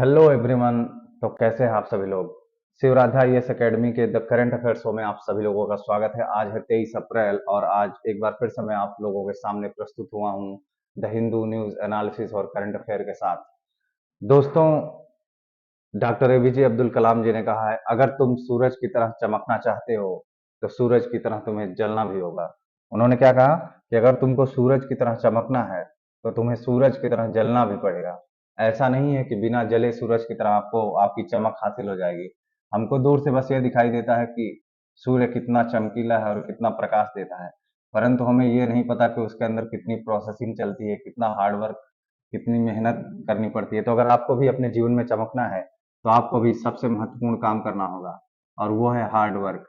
Hello everyone. तो कैसे हैं आप सभी लोग। शिवराधा आईएएस एकेडमी के द करंट अफेयर शो में आप सभी लोगों का स्वागत है। आज है 23 अप्रैल और आज एक बार फिर से मैं आप लोगों के सामने प्रस्तुत हुआ हूं द हिंदू न्यूज एनालिसिस और करंट अफेयर के साथ। दोस्तों, डॉक्टर एपीजे अब्दुल कलाम जी ने कहा है, अगर तुम सूरज की तरह चमकना चाहते हो तो सूरज की तरह तुम्हें जलना भी होगा। उन्होंने क्या कहा कि अगर तुमको सूरज की तरह चमकना है तो तुम्हें सूरज की तरह जलना भी पड़ेगा। ऐसा नहीं है कि बिना जले सूरज की तरह आपको आपकी चमक हासिल हो जाएगी। हमको दूर से बस ये दिखाई देता है कि सूर्य कितना चमकीला है और कितना प्रकाश देता है, परंतु हमें ये नहीं पता कि उसके अंदर कितनी प्रोसेसिंग चलती है, कितना हार्डवर्क, कितनी मेहनत करनी पड़ती है। तो अगर आपको भी अपने जीवन में चमकना है तो आपको भी सबसे महत्वपूर्ण काम करना होगा, और वो है हार्ड वर्क।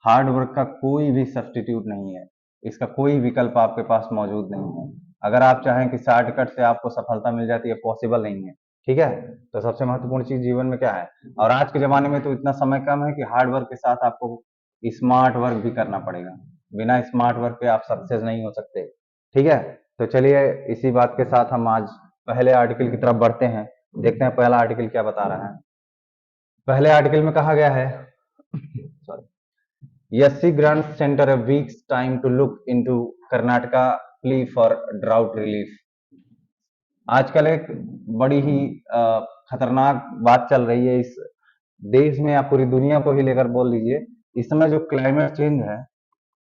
हार्ड वर्क का कोई भी सब्स्टिट्यूट नहीं है, इसका कोई विकल्प आपके पास मौजूद नहीं है। अगर आप चाहें कि शॉर्टकट से आपको सफलता मिल जाती है, पॉसिबल नहीं है। ठीक है, तो सबसे महत्वपूर्ण चीज जीवन में क्या है। और आज के जमाने में तो इतना समय कम है कि हार्ड वर्क के साथ आपको स्मार्ट वर्क भी करना पड़ेगा। बिना स्मार्ट वर्क के आप सक्सेस नहीं हो सकते। ठीक है, तो चलिए इसी बात के साथ हम आज पहले आर्टिकल की तरफ बढ़ते हैं। देखते हैं पहला आर्टिकल क्या बता रहा है। पहले आर्टिकल में कहा गया है SC grant centre a week's time to look into Karnataka plea for drought relief. आजकल एक बड़ी ही खतरनाक बात चल रही है इस देश में या पूरी दुनिया को ही लेकर बोल लीजिए। इस समय जो क्लाइमेट चेंज है,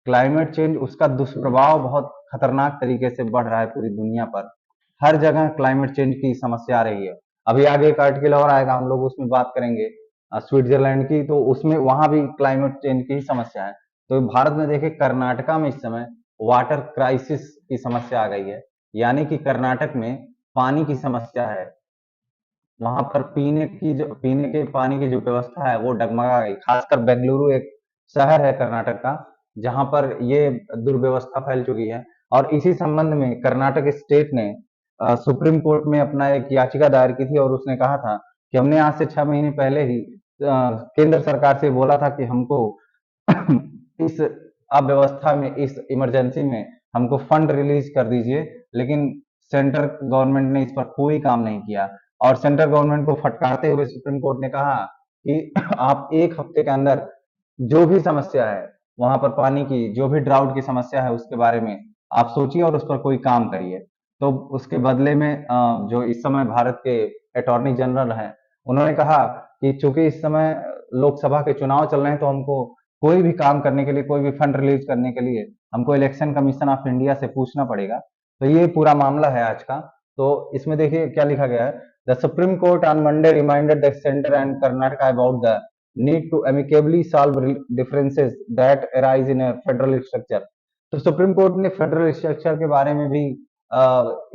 क्लाइमेट चेंज उसका दुष्प्रभाव बहुत खतरनाक तरीके से बढ़ रहा है पूरी दुनिया पर। हर जगह क्लाइमेट चेंज की समस्या आ रही है। अभी आगे एक आर्टिकल और आएगा, हम लोग उसमें बात करेंगे स्विट्जरलैंड की, तो उसमें वहां भी क्लाइमेट चेंज की ही समस्या है। तो भारत में देखिए, कर्नाटका में इस समय वाटर क्राइसिस की समस्या आ गई है। यानी कि कर्नाटक में पानी की समस्या है। वहां पर पीने के पानी की जो व्यवस्था है वो डगमगा गई। खासकर बेंगलुरु एक शहर है कर्नाटक का, जहां पर ये दुर्व्यवस्था फैल चुकी है। और इसी संबंध में कर्नाटक स्टेट ने सुप्रीम कोर्ट में अपना एक याचिका दायर की थी, और उसने कहा था कि हमने आज से 6 महीने पहले ही केंद्र सरकार से बोला था कि हमको इस अव्यवस्था में, इस इमरजेंसी में हमको फंड रिलीज कर दीजिए, लेकिन सेंट्रल गवर्नमेंट ने इस पर कोई काम नहीं किया। और सेंट्रल गवर्नमेंट को फटकारते हुए सुप्रीम कोर्ट ने कहा कि आप एक हफ्ते के अंदर जो भी समस्या है वहां पर, पानी की जो भी ड्राउट की समस्या है उसके बारे में आप सोचिए और उस पर कोई काम करिए। तो उसके बदले में जो इस समय भारत के अटॉर्नी जनरल हैं, उन्होंने कहा कि चूंकि इस समय लोकसभा के चुनाव चल रहे हैं, तो हमको कोई भी काम करने के लिए, कोई भी फंड रिलीज करने के लिए हमको इलेक्शन कमीशन ऑफ इंडिया से पूछना पड़ेगा। तो ये पूरा मामला है आज का। तो इसमें देखिए क्या लिखा गया है। The supreme court on Monday reminded the centre and Karnataka about the need to amicably solve differences that arise in a federal structure। तो सुप्रीम कोर्ट ने फेडरल स्ट्रक्चर के बारे में भी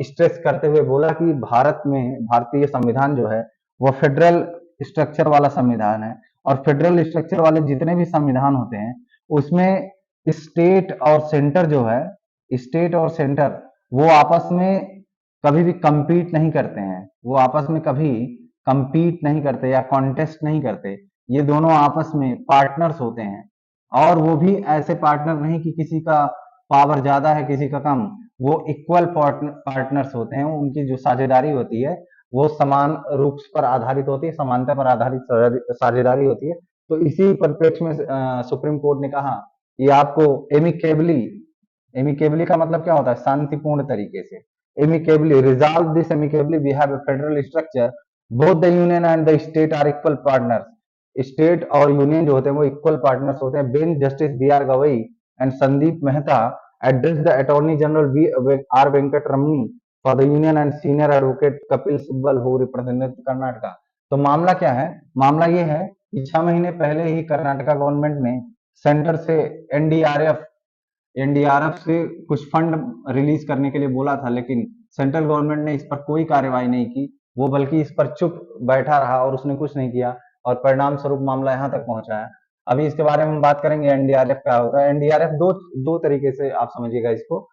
स्ट्रेस करते हुए बोला कि भारत में भारतीय संविधान जो है वो फेडरल स्ट्रक्चर वाला संविधान है, और फेडरल स्ट्रक्चर वाले जितने भी संविधान होते हैं उसमें स्टेट और सेंटर जो है, स्टेट और सेंटर वो आपस में कभी भी compete नहीं करते हैं। वो आपस में कभी compete नहीं करते या कॉन्टेस्ट नहीं करते। ये दोनों आपस में पार्टनर्स होते हैं, और वो भी ऐसे पार्टनर नहीं कि किसी का पावर ज्यादा है किसी का कम। वो इक्वल पार्टनर्स होते हैं। उनकी जो साझेदारी होती है वो समान रूप पर आधारित होती है, समानता पर आधारित साझेदारी होती है। तो इसी परिप्रेक्ष्य में सुप्रीम कोर्ट ने कहा कि आपको एमिकेबली, एमिकेबली का मतलब क्या होता है, शांतिपूर्ण तरीके से, amicably resolve this amicably we have a federal structure, both the union and the state are equal partners. State और यूनियन जो होते हैं वो इक्वल पार्टनर्स होते हैं। Bench justice B R Gavai and Sandeep Mehta address the attorney general R Venkat Ramani for the union and senior advocate Kapil Sibal who represented Karnataka. तो मामला क्या है, मामला ये है कि 6 महीने पहले ही कर्नाटका गवर्नमेंट ने सेंटर से एनडीआरएफ एनडीआरएफ से कुछ फंड रिलीज करने के लिए बोला था, लेकिन सेंट्रल गवर्नमेंट ने इस पर कोई कार्रवाई नहीं की। वो बल्कि इस पर चुप बैठा रहा और उसने कुछ नहीं किया, और परिणाम स्वरूप मामला यहाँ तक पहुंचा है। अभी इसके बारे में हम बात करेंगे एनडीआरएफ क्या होता है। एनडीआरएफ दो दो तरीके से आप समझिएगा इसको।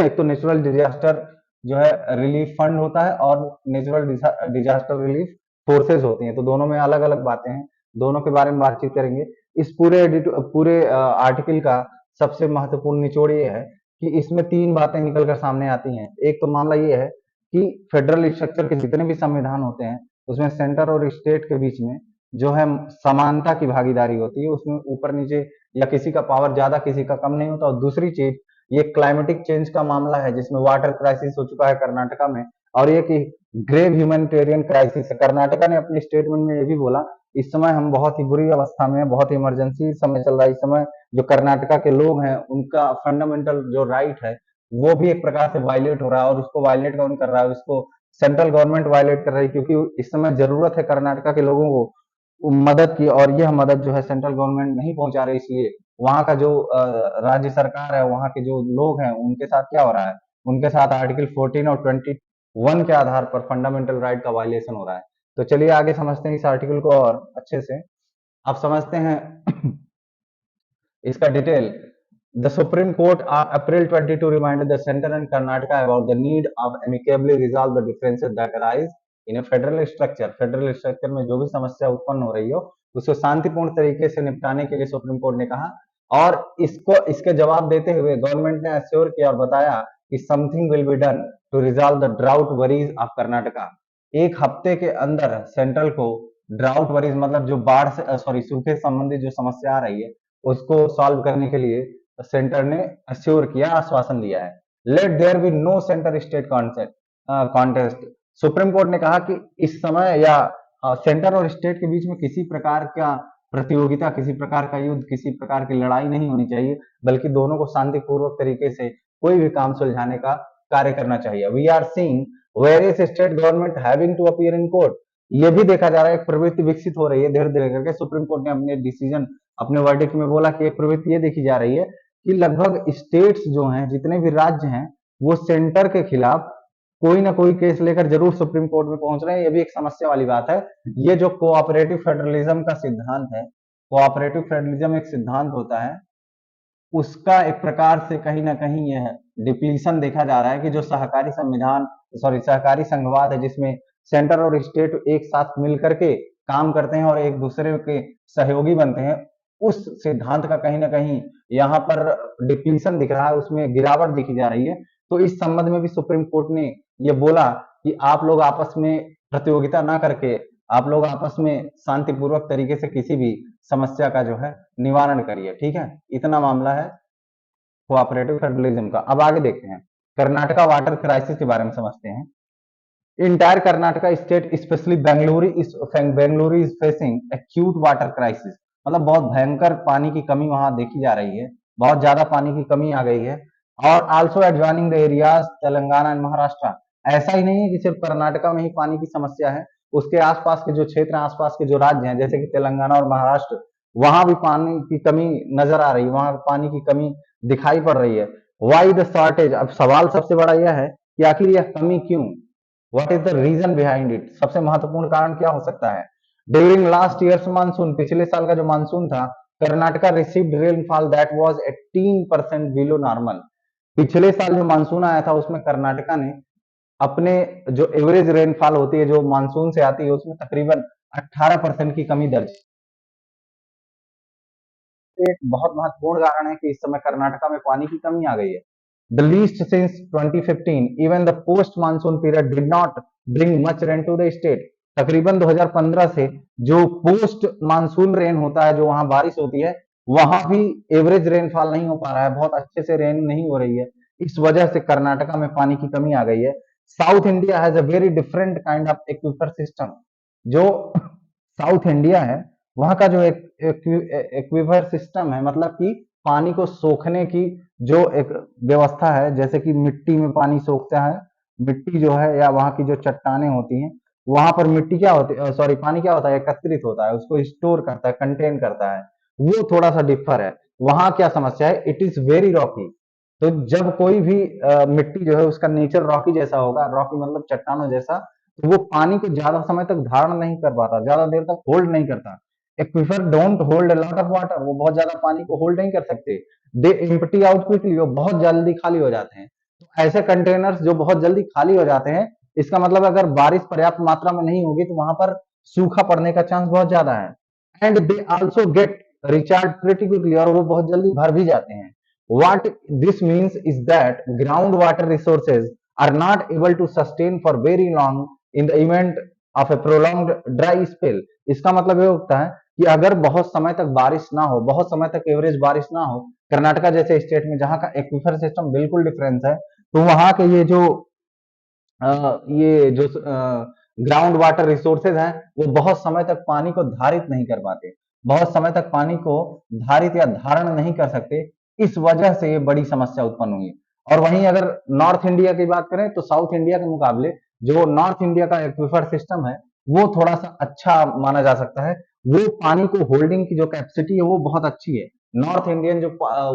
एक तो नेचुरल डिजास्टर जो है रिलीफ फंड होता है, और नेचुरल डिजास्टर रिलीफ फोर्सेज होती हैं। तो दोनों में अलग अलग बातें हैं, दोनों के बारे में बातचीत करेंगे। इस पूरे आर्टिकल का सबसे महत्वपूर्ण निचोड़ ये है कि इसमें 3 बातें निकलकर सामने आती हैं। एक तो मामला ये है कि फेडरल स्ट्रक्चर के जितने भी संविधान होते हैं उसमें सेंटर और स्टेट के बीच में जो है समानता की भागीदारी होती है, उसमें ऊपर नीचे या किसी का पावर ज्यादा किसी का कम नहीं होता। और दूसरी चीज, ये क्लाइमेटिक चेंज का मामला है जिसमें वाटर क्राइसिस हो चुका है कर्नाटका में, और ये कि ग्रेव ह्यूमैनिटेरियन क्राइसिस है। कर्नाटका ने अपने स्टेटमेंट में ये भी बोला, इस समय हम बहुत ही बुरी अवस्था में हैं, बहुत ही इमरजेंसी समय चल रहा है इस समय। जो कर्नाटका के लोग हैं उनका फंडामेंटल जो राइट है वो भी एक प्रकार से वायलेट हो रहा है, और उसको वायलेट कौन कर रहा है? उसको सेंट्रल गवर्नमेंट वायलेट कर रही है, क्योंकि इस समय जरूरत है कर्नाटका के लोगों को मदद की, और यह मदद जो है सेंट्रल गवर्नमेंट नहीं पहुंचा रही। इसलिए वहां का जो राज्य सरकार है, वहां के जो लोग हैं, उनके साथ क्या हो रहा है? उनके साथ आर्टिकल 14 और 21 के आधार पर फंडामेंटल राइट का वायलेशन हो रहा है। तो चलिए आगे समझते हैं इस आर्टिकल को और अच्छे से। आप समझते हैं इसका detail. The Supreme Court on April 22 reminded the center and Karnataka about the need of amicably resolve the differences that arise in a federal structure. Federal structure में जो भी समस्या उत्पन्न हो रही हो उसको शांतिपूर्ण तरीके से निपटाने के लिए सुप्रीम कोर्ट ने कहा, और इसके जवाब देते हुए गवर्नमेंट ने एश्योर किया और बताया कि something will be done to resolve the drought worries of Karnataka. एक हफ्ते के अंदर सेंट्रल को ड्राउट वरीज मतलब जो बाढ़ से सॉरी सूखे संबंधित जो समस्या आ रही है उसको सॉल्व करने के लिए सेंटर ने अश्योर किया, आश्वासन दिया है। Let there be no centre state contest. Supreme court ने कहा कि इस समय या सेंटर और स्टेट के बीच में किसी प्रकार का प्रतियोगिता, किसी प्रकार का युद्ध, किसी प्रकार की लड़ाई नहीं होनी चाहिए, बल्कि दोनों को शांतिपूर्वक तरीके से कोई भी काम सुलझाने का कार्य करना चाहिए। We are seeing various state government having to appear in court. ये भी देखा जा रहा है, एक प्रवृत्ति विकसित हो रही है धीरे धीरे करके। सुप्रीम कोर्ट ने अपने डिसीजन, अपने वर्डिक्ट में बोला कि एक प्रवृत्ति ये देखी जा रही है कि लगभग स्टेट्स जो हैं, जितने भी राज्य हैं, वो सेंटर के खिलाफ कोई ना कोई केस लेकर जरूर सुप्रीम कोर्ट में पहुंच रहे हैं। ये भी एक समस्या वाली बात है। ये जो कोऑपरेटिव फेडरलिज्म का सिद्धांत है, कोऑपरेटिव फेडरलिज्म एक सिद्धांत होता है, उसका एक प्रकार से कहीं ना कहीं यह डिप्लीशन देखा जा रहा है कि जो सहकारी संविधान सॉरी सहकारी संघवाद है, जिसमें सेंटर और स्टेट एक साथ मिलकर के काम करते हैं और एक दूसरे के सहयोगी बनते हैं, उस सिद्धांत का कहीं ना कहीं यहाँ पर डिप्लीशन दिख रहा है, उसमें गिरावट दिखी जा रही है। तो इस संबंध में भी सुप्रीम कोर्ट ने ये बोला कि आप लोग आपस में प्रतियोगिता ना करके आप लोग आपस में शांतिपूर्वक तरीके से किसी भी समस्या का जो है निवारण करिए। ठीक है, इतना मामला है कोऑपरेटिव फेडरलिज्म का। अब आगे देखते हैं, कर्नाटका वाटर क्राइसिस के बारे में समझते हैं। Entire Karnataka state specially Bengaluru is facing acute water crisis. मतलब बहुत भयंकर पानी की कमी वहां देखी जा रही है, बहुत ज्यादा पानी की कमी आ गई है। और also adjoining the areas Telangana and Maharashtra. ऐसा ही नहीं है कि सिर्फ कर्नाटका में ही पानी की समस्या है, उसके आसपास के जो क्षेत्र, आसपास के जो राज्य हैं जैसे कि तेलंगाना और महाराष्ट्र, वहां भी पानी की कमी नजर आ रही है, वहां पानी की कमी दिखाई पड़ रही है। Why the shortage? अब सवाल सबसे बड़ा यह है कि आखिर यह कमी क्यों? What is the reason behind it? सबसे महत्वपूर्ण कारण क्या हो सकता है? ड्यूरिंग लास्ट ईयर्स मानसून, पिछले साल का जो मानसून था, Karnataka received rainfall that was 18% below normal. पिछले साल जो मानसून आया था उसमें कर्नाटका ने अपने जो एवरेज रेनफॉल होती है जो मानसून से आती है उसमें तकरीबन 18% की कमी दर्ज। एक बहुत महत्वपूर्ण कारण है कि इस समय कर्नाटका में पानी की कमी आ गई है। The least since 2015 even the post monsoon period did not bring much rain to the state. तकरीबन 2015 से जो पोस्ट मानसून रेन होता है, जो वहां बारिश होती है, वहां भी एवरेज रेनफॉल नहीं हो पा रहा है, बहुत अच्छे से रेन नहीं हो रही है। इस वजह से कर्नाटका में पानी की कमी आ गई है। South India has a very different kind of aquifer system. जो साउथ इंडिया है वहां का जो एक्विफर सिस्टम है, मतलब कि पानी को सोखने की जो एक व्यवस्था है, जैसे कि मिट्टी में पानी सोखता है, मिट्टी जो है या वहां की जो चट्टाने होती हैं, वहां पर मिट्टी क्या होती है सॉरी पानी क्या होता है, एकत्रित होता है, उसको स्टोर करता है, कंटेन करता है, वो थोड़ा सा डिफर है। वहां क्या समस्या है? It is very Rocky. तो जब कोई भी मिट्टी जो है उसका नेचर रॉकी जैसा होगा, रॉकी मतलब चट्टानों जैसा, तो वो पानी को ज्यादा समय तक धारण नहीं कर पाता, ज्यादा देर तक होल्ड नहीं करता। Aquifer don't hold a lot of water, वो बहुत ज्यादा पानी को होल्ड नहीं कर सकते। दे एम्प्टी आउट क्विकली, वो बहुत जल्दी खाली हो जाते हैं। तो ऐसे कंटेनर्स जो बहुत जल्दी खाली हो जाते हैं, इसका मतलब अगर बारिश पर्याप्त मात्रा में नहीं होगी तो वहां पर सूखा पड़ने का चांस बहुत ज्यादा है। And they also get recharge pretty quickly, और वो बहुत जल्दी भर भी जाते हैं। What this means is that groundwater resources are not able to sustain for very long in the event of A prolonged dry spell. इसका मतलब ये होता है कि अगर बहुत समय तक बारिश ना हो, बहुत समय तक एवरेज बारिश ना हो, कर्नाटका जैसे स्टेट में जहां का एक्विफर सिस्टम बिल्कुल डिफरेंस है, तो वहां के ये जो ग्राउंड वाटर रिसोर्सेज हैं वो बहुत समय तक पानी को धारित नहीं कर पाते, बहुत समय तक पानी को धारित या धारण नहीं कर सकते। इस वजह से ये बड़ी समस्या उत्पन्न हुई है। और वहीं अगर नॉर्थ इंडिया की बात करें तो साउथ इंडिया के मुकाबले जो नॉर्थ इंडिया का एक्विफर सिस्टम है वो थोड़ा सा अच्छा माना जा सकता है। वो पानी को होल्डिंग की जो कैपेसिटी है वो बहुत अच्छी है। नॉर्थ इंडियन जो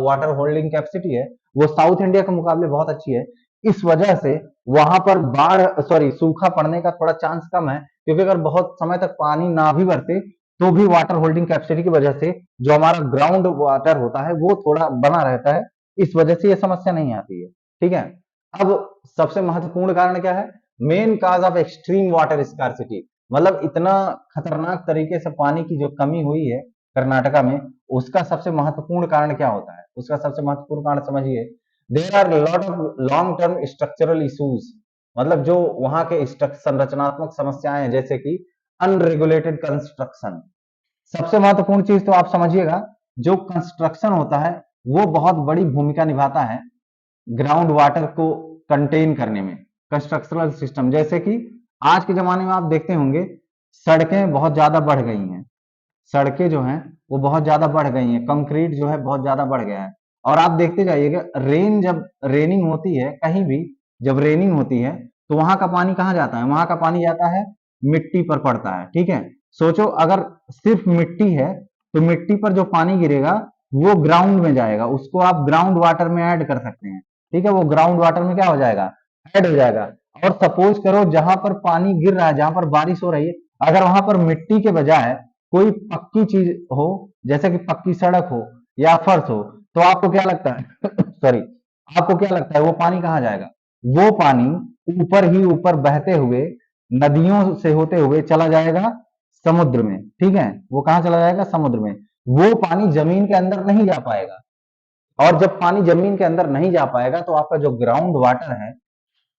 वाटर होल्डिंग कैपेसिटी है वो साउथ इंडिया के मुकाबले बहुत अच्छी है। इस वजह से वहां पर सूखा पड़ने का थोड़ा चांस कम है, क्योंकि अगर बहुत समय तक पानी ना भी बरसे तो भी वाटर होल्डिंग कैपेसिटी की वजह से जो हमारा ग्राउंड वाटर होता है वो थोड़ा बना रहता है। इस वजह से ये समस्या नहीं आती है। ठीक है। अब सबसे महत्वपूर्ण कारण क्या है? Main cause of extreme water scarcity, मतलब इतना खतरनाक तरीके से पानी की जो कमी हुई है कर्नाटका में, उसका सबसे महत्वपूर्ण कारण क्या होता है? उसका सबसे महत्वपूर्ण कारण समझिए, there are lot of long term structural issues, मतलब जो वहां के संरचनात्मक समस्याएं हैं, जैसे कि अनरेगुलेटेड कंस्ट्रक्शन। सबसे महत्वपूर्ण चीज तो आप समझिएगा, जो कंस्ट्रक्शन होता है वो बहुत बड़ी भूमिका निभाता है ग्राउंड वाटर को कंटेन करने में। कंस्ट्रक्शनल सिस्टम, जैसे कि आज के जमाने में आप देखते होंगे सड़कें बहुत ज्यादा बढ़ गई हैं, सड़कें जो हैं वो बहुत ज्यादा बढ़ गई हैं, कंक्रीट जो है बहुत ज्यादा बढ़ गया है। और आप देखते जाइएगा, जब रेनिंग होती है कहीं भी, जब रेनिंग होती है तो वहां का पानी कहाँ जाता है? वहां का पानी जाता है मिट्टी पर पड़ता है। ठीक है। सोचो अगर सिर्फ मिट्टी है तो मिट्टी पर जो पानी गिरेगा वो ग्राउंड में जाएगा, उसको आप ग्राउंड वाटर में ऐड कर सकते हैं। ठीक है। वो ग्राउंड वाटर में क्या हो जाएगा? ऐड हो जाएगा। और सपोज करो जहां पर पानी गिर रहा है, जहां पर बारिश हो रही है, अगर वहां पर मिट्टी के बजाय कोई पक्की चीज हो, जैसे कि पक्की सड़क हो या फर्श हो, तो आपको क्या लगता है सॉरी, आपको क्या लगता है वो पानी कहाँ जाएगा? वो पानी ऊपर ही ऊपर बहते हुए नदियों से होते हुए चला जाएगा समुद्र में। ठीक है। वो कहाँ चला जाएगा? समुद्र में। वो पानी जमीन के अंदर नहीं जा पाएगा। और जब पानी जमीन के अंदर नहीं जा पाएगा तो आपका जो ग्राउंड वाटर है,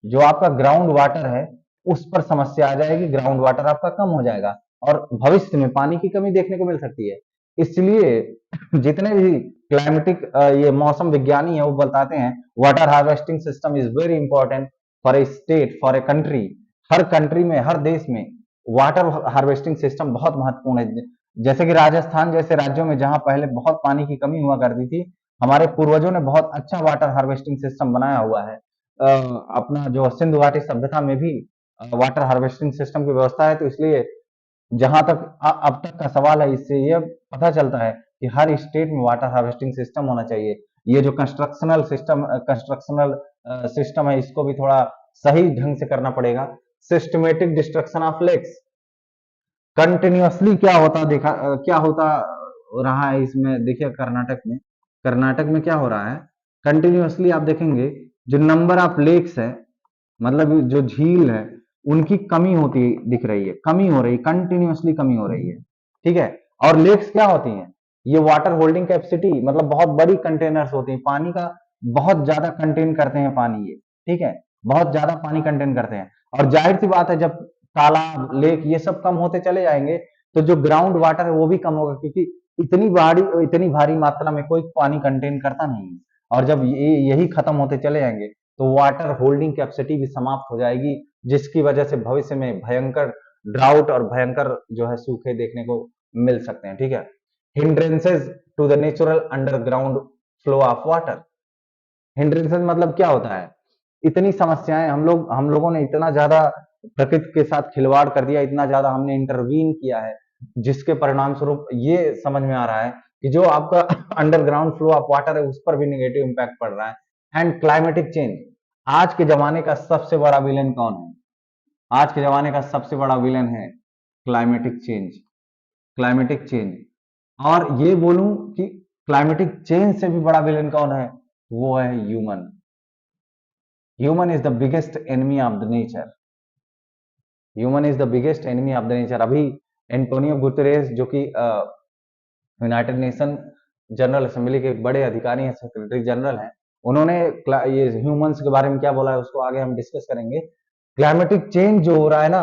जो आपका ग्राउंड वाटर है उस पर समस्या आ जाएगी, ग्राउंड वाटर आपका कम हो जाएगा और भविष्य में पानी की कमी देखने को मिल सकती है। इसलिए जितने भी क्लाइमेटिक ये मौसम विज्ञानी है वो बताते हैं water harvesting system is very important for a state, for a country. Her country में, हर देश में वाटर हार्वेस्टिंग सिस्टम बहुत महत्वपूर्ण है। जैसे कि राजस्थान जैसे राज्यों में जहां पहले बहुत पानी की कमी हुआ करती थी, हमारे पूर्वजों ने बहुत अच्छा वाटर हार्वेस्टिंग सिस्टम बनाया हुआ है। अपना जो सिंधु घाटी सभ्यता में भी वाटर हार्वेस्टिंग सिस्टम की व्यवस्था है। तो इसलिए जहां तक अब तक का सवाल है, इससे ये पता चलता है कि हर स्टेट में वाटर हार्वेस्टिंग सिस्टम होना चाहिए। ये जो कंस्ट्रक्शनल सिस्टम है इसको भी थोड़ा सही ढंग से करना पड़ेगा। Systematic destruction of lakes, continuously क्या होता रहा है इसमें, देखिए कर्नाटक में क्या हो रहा है, कंटिन्यूअसली आप देखेंगे जो नंबर ऑफ लेक्स है, मतलब जो झील है उनकी कमी होती दिख रही है, कमी हो रही है, कंटिन्यूअसली कमी हो रही है। ठीक है। और लेक्स क्या होती हैं? ये वाटर होल्डिंग कैपेसिटी, मतलब बहुत बड़ी कंटेनर्स होती हैं, पानी का बहुत ज्यादा कंटेन करते हैं पानी ये। ठीक है। बहुत ज्यादा पानी कंटेन करते हैं। और जाहिर सी बात है जब तालाब, लेक ये सब कम होते चले जाएंगे तो जो ग्राउंड वाटर है वो भी कम होगा, क्योंकि इतनी भारी मात्रा में कोई पानी कंटेन करता नहीं है। और जब यही खत्म होते चले जाएंगे तो वाटर होल्डिंग कैपेसिटी भी समाप्त हो जाएगी, जिसकी वजह से भविष्य में भयंकर ड्राउट और भयंकर जो है सूखे देखने को मिल सकते हैं। ठीक है। Hindrances to the natural underground flow of water. Hindrances मतलब क्या होता है? इतनी समस्याएं, हम लोगों ने इतना ज्यादा प्रकृति के साथ खिलवाड़ कर दिया, इतना ज्यादा हमने इंटरवीन किया है, जिसके परिणाम स्वरूप ये समझ में आ रहा है कि जो आपका अंडरग्राउंड फ्लो ऑफ वाटर है उस पर भी नेगेटिव इंपैक्ट पड़ रहा है। एंड क्लाइमेटिक चेंज, आज के जमाने का सबसे बड़ा विलेन कौन है? आज के जमाने का सबसे बड़ा विलेन है क्लाइमेटिक चेंज। Climatic change. और ये बोलूं कि क्लाइमेटिक चेंज से भी बड़ा विलेन कौन है? वो है human. Human is the biggest enemy of the nature. Human is the biggest enemy of the nature. अभी एंटोनियो गुतेरेस जो कि यूनाइटेड नेशन जनरल असेंबली के बड़े अधिकारी हैं, सेक्रेटरी जनरल हैं, उन्होंने ये ह्यूमंस के बारे में क्या बोला है उसको आगे हम डिस्कस करेंगे। क्लाइमेटिक चेंज जो हो रहा है ना,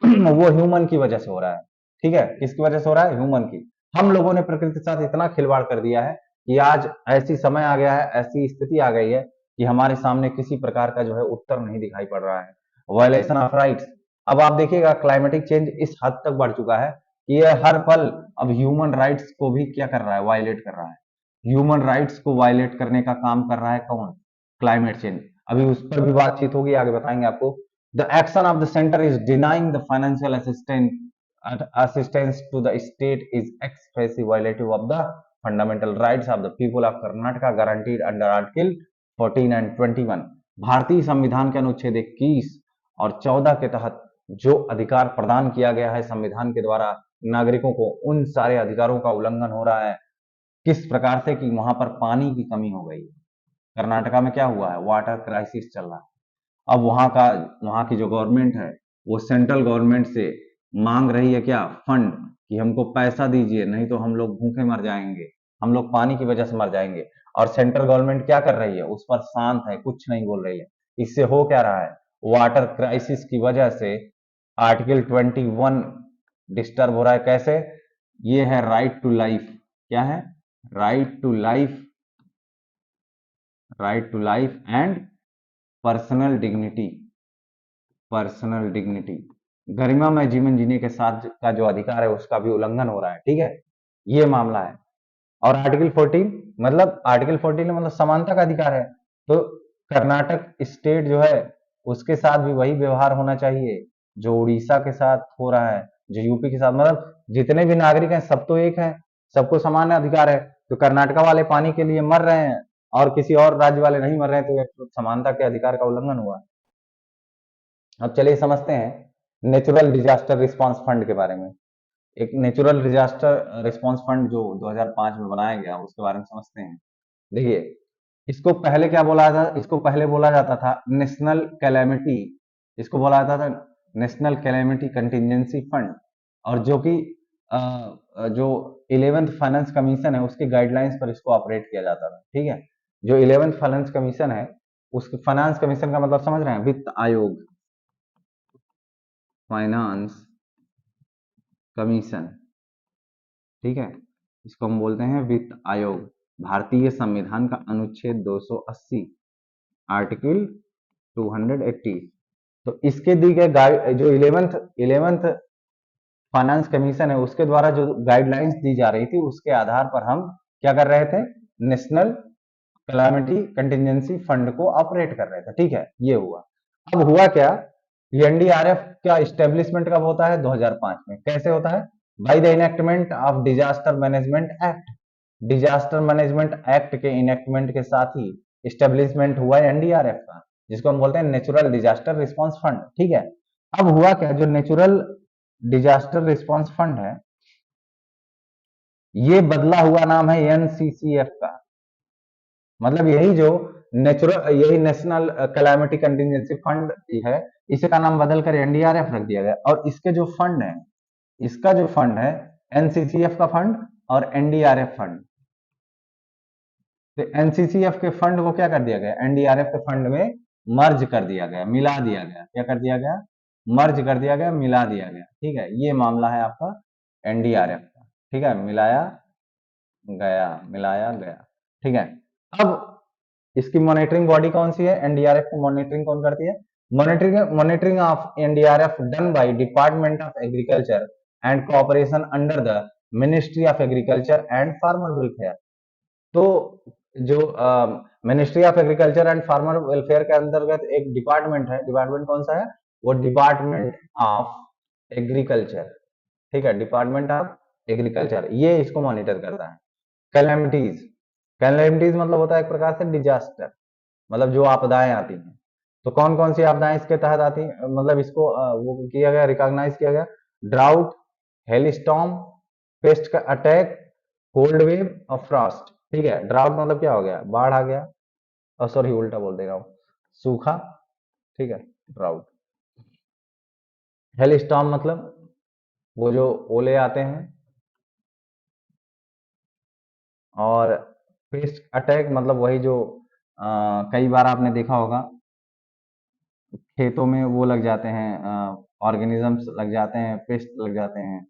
वो ह्यूमन की वजह से हो रहा है। ठीक है, किसकी वजह से हो रहा है? ह्यूमन की। हम लोगों ने प्रकृति के साथ इतना खिलवाड़ कर दिया है कि आज ऐसी समय आ गया है, ऐसी स्थिति आ गई है कि हमारे सामने किसी प्रकार का जो है उत्तर नहीं दिखाई पड़ रहा है। Violation of rights. अब आप देखिएगा क्लाइमेटिक चेंज इस हद तक बढ़ चुका है कि ये हर पल अब ह्यूमन राइट्स को भी क्या कर रहा है? वायलेट कर रहा है। ह्यूमन राइट्स को वायलेट करने का काम कर रहा है कौन? Climate change. अभी उस पर भी बातचीत होगी, आगे बताएंगे आपको। The action of the centre is denying the financial assistance to the state is expressly violative of the fundamental rights of the people of Karnataka guaranteed under Article 14 and 21। भारतीय संविधान के अनुच्छेद 21 और 14 के तहत जो अधिकार प्रदान किया गया है संविधान के द्वारा नागरिकों को, उन सारे अधिकारों का उल्लंघन हो रहा है। किस प्रकार से? कि वहां पर पानी की कमी हो गई। कर्नाटका में क्या हुआ है? वाटर क्राइसिस चल रहा है। अब वहां की जो गवर्नमेंट है वो सेंट्रल गवर्नमेंट से मांग रही है क्या? फंड, कि हमको पैसा दीजिए, नहीं तो हम लोग भूखे मर जाएंगे, हम लोग पानी की वजह से मर जाएंगे। और सेंट्रल गवर्नमेंट क्या कर रही है? उस पर शांत है, कुछ नहीं बोल रही है। इससे हो क्या रहा है? वाटर क्राइसिस की वजह से आर्टिकल 21 डिस्टर्ब हो रहा है। कैसे? ये है राइट टू लाइफ। क्या है? Right to life, right to life and personal dignity. Personal dignity, गरिमामय जीवन जीने के साथ का जो अधिकार है उसका भी उल्लंघन हो रहा है। ठीक है, ये मामला है। और आर्टिकल 14 मतलब, आर्टिकल 14 मतलब समानता का अधिकार है। तो कर्नाटक स्टेट जो है उसके साथ भी वही व्यवहार होना चाहिए जो उड़ीसा के साथ हो रहा है, जो यूपी के साथ। मतलब जितने भी नागरिक हैं सब तो एक हैं, सबको समान अधिकार है। तो कर्नाटका वाले पानी के लिए मर रहे हैं और किसी और राज्य वाले नहीं मर रहे हैं, तो समानता के अधिकार का उल्लंघन हुआ। अब चलिए समझते हैं नेचुरल डिजास्टर रिस्पांस फंड के बारे में। एक नेचुरल डिजास्टर रिस्पांस फंड जो 2005 में बनाया गया उसके बारे में समझते हैं। देखिए, इसको पहले क्या बोला था? इसको पहले बोला जाता था नेशनल कैलेमिटी, इसको बोला जाता था नेशनल कैलेमिटी कंटिजेंसी फंड। और जो कि जो 11th फाइनेंस कमीशन है उसके गाइडलाइंस पर इसको ऑपरेट किया जाता था। ठीक है, जो 11th फाइनेंस कमीशन है, उसके फाइनेंस कमीशन का मतलब समझ रहे हैं? वित्त आयोग, फाइनेंस कमीशन। ठीक है, इसको हम बोलते हैं वित्त आयोग। भारतीय संविधान का अनुच्छेद 280, आर्टिकल 280। तो इसके दी गए जो इलेवेंथ फाइनेंस कमीशन है उसके द्वारा जो गाइडलाइंस दी जा रही थी उसके आधार पर हम क्या कर रहे थे? नेशनल कैलामिटी कंटिजेंसी फंड को ऑपरेट कर रहे थे। ठीक है, ये हुआ। अब हुआ क्या? एनडीआरएफ का स्टेब्लिशमेंट कब होता है? 2005 में। कैसे होता है? By the enactment of disaster management act. Disaster management act के इनेक्टमेंट के साथ ही स्टेब्लिशमेंट हुआ एनडीआरएफ का, जिसको हम बोलते हैं नेचुरल डिजास्टर रिस्पांस फंड। ठीक है, अब हुआ क्या? जो नेचुरल डिजास्टर रिस्पांस फंड है ये बदला हुआ नाम है एनसीसीएफ का। मतलब यही नेशनल कैलामिटी कंटिजेंसी फंड है, इसी का नाम बदल कर एनडीआरएफ रख दिया गया। और इसके जो फंड है, इसका जो फंड है एनसीसीएफ का फंड और एनडीआरएफ फंड। तो एनसीसीएफ के फंड को क्या कर दिया गया? एनडीआरएफ के फंड में मर्ज कर दिया गया, मिला दिया गया। क्या कर दिया गया? मर्ज कर दिया गया, मिला दिया गया। ठीक है, ये मामला है आपका एनडीआरएफ का। ठीक है, मिलाया गया। ठीक है, अब इसकी मॉनिटरिंग बॉडी कौन सी है? एनडीआरएफ की मॉनिटरिंग कौन करती है? Monitoring of NDRF done by department of agriculture and cooperation under the ministry of agriculture and farmer welfare. तो जो ministry of agriculture and farmer welfare के अंतर्गत एक डिपार्टमेंट है, डिपार्टमेंट कौन सा है? वो डिपार्टमेंट ऑफ एग्रीकल्चर। ठीक है, डिपार्टमेंट ऑफ एग्रीकल्चर, ये इसको मॉनिटर करता है। कैलेमिटीज, कैलेमिटीज मतलब होता है एक प्रकार से डिजास्टर, मतलब जो आपदाएं आती हैं। तो कौन कौन सी आपदाएं इसके तहत आती हैं? मतलब इसको वो किया गया, रिकॉग्नाइज किया गया। ड्राउट, हेलस्टॉर्म, पेस्ट का अटैक, कोल्ड वेव और फ्रॉस्ट। ठीक है, ड्राउट मतलब क्या हो गया? बाढ़ आ गया, और सॉरी उल्टा बोल दे रहा हूँ, सूखा। ठीक है, ड्राउट। हेलस्टॉर्म मतलब वो जो ओले आते हैं। और पेस्ट अटैक मतलब वही जो कई बार आपने देखा होगा खेतों में वो लग जाते हैं, ऑर्गेनिजम्स लग जाते हैं, पेस्ट लग जाते हैं,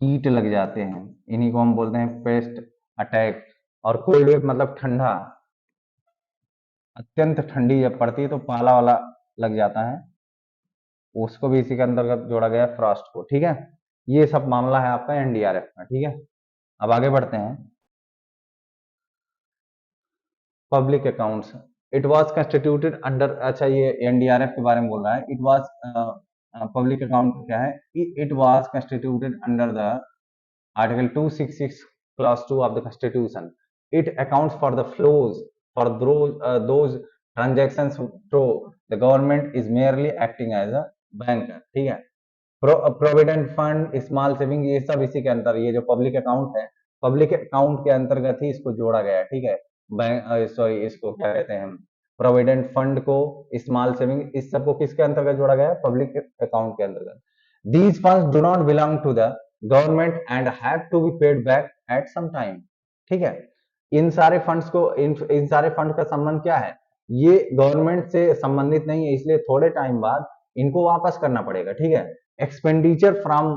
कीट लग जाते हैं, इन्हीं को हम बोलते हैं पेस्ट अटैक। और कोल्ड वेव मतलब ठंडा, अत्यंत ठंडी जब पड़ती है तो पाला वाला लग जाता है, उसको भी इसी के अंतर्गत जोड़ा गया है, फ्रॉस्ट को। ठीक है, ये सब मामला है आपका एनडीआरएफ का। ठीक है, अब आगे बढ़ते हैं। Public accounts, it was constituted under, अच्छा ये एनडीआरएफ के बारे में बोल रहा है। इट वाज पब्लिक अकाउंट क्या है, it was constituted under the Article 266 Clause 2 of the Constitution. It accounts for the flows for those transactions through the government is merely acting as a banker. ठीक है, provident fund, small saving, ये सब इसी के अंतर, ये जो public account है, पब्लिक अकाउंट के अंतर्गत ही इसको जोड़ा गया है। ठीक है, बैंक, सॉरी, इसको क्या कहते हैं, प्रोविडेंट फंड को, स्मॉल सेविंग, इस सबको किसके अंतर्गत जोड़ा गया है, पब्लिक अकाउंट के अंतर्गत। These funds do not belong to the government and have to be paid back at some time. ठीक है, इन सारे फंड्स को, इन सारे फंड का संबंध क्या है, ये गवर्नमेंट से संबंधित नहीं है, इसलिए थोड़े टाइम बाद इनको वापस करना पड़ेगा। ठीक है, expenditure from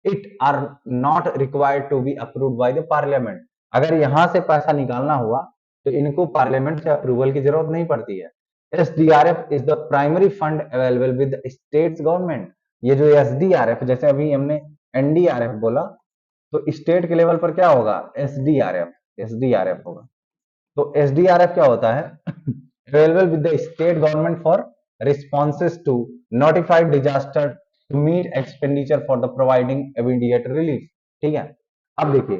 it are not required to be approved by the parliament। अगर यहां से पैसा निकालना हुआ तो इनको पार्लियामेंट से अप्रूवल की जरूरत नहीं पड़ती है। SDRF is the primary fund available with the states government। ये जो SDRF, जैसे अभी हमने NDRF बोला, तो स्टेट के लेवल पर क्या होगा, SDRF होगा। तो SDRF क्या होता है, available with the state government for responses to notified disaster to meet expenditure for the providing immediate relief। ठीक है, अब देखिए,